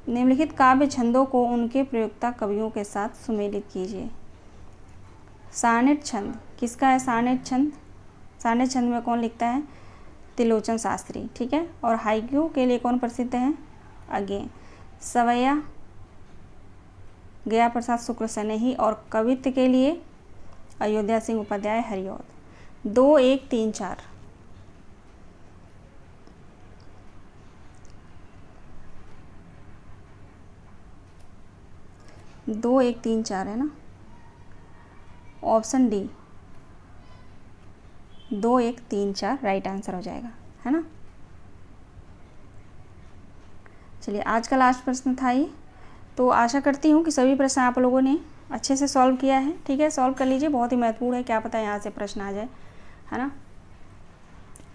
निम्नलिखित काव्य छंदों को उनके प्रयोक्ता कवियों के साथ सुमेलित कीजिए। सानेट छंद किसका है? सानेट छंद में कौन लिखता है? त्रिलोचन शास्त्री। ठीक है, और हाइक्यू के लिए कौन प्रसिद्ध है? अगेन सवैया गया प्रसाद शुक्ल सनेही, और कवित्व के लिए अयोध्या सिंह उपाध्याय हरिऔध। 2 1 3 4 2 1 3 4 है ना, ऑप्शन डी 2 1 3 4 राइट आंसर हो जाएगा, है ना। चलिए आज का लास्ट प्रश्न था ये। तो आशा करती हूँ कि सभी प्रश्न आप लोगों ने अच्छे से सॉल्व किया है। ठीक है, सॉल्व कर लीजिए, बहुत ही महत्वपूर्ण है, क्या पता यहाँ से प्रश्न आ जाए, है ना।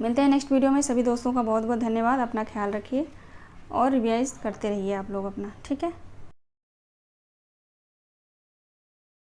मिलते हैं नेक्स्ट वीडियो में। सभी दोस्तों का बहुत बहुत धन्यवाद। अपना ख्याल रखिए और रिवाइज करते रहिए आप लोग अपना। ठीक है।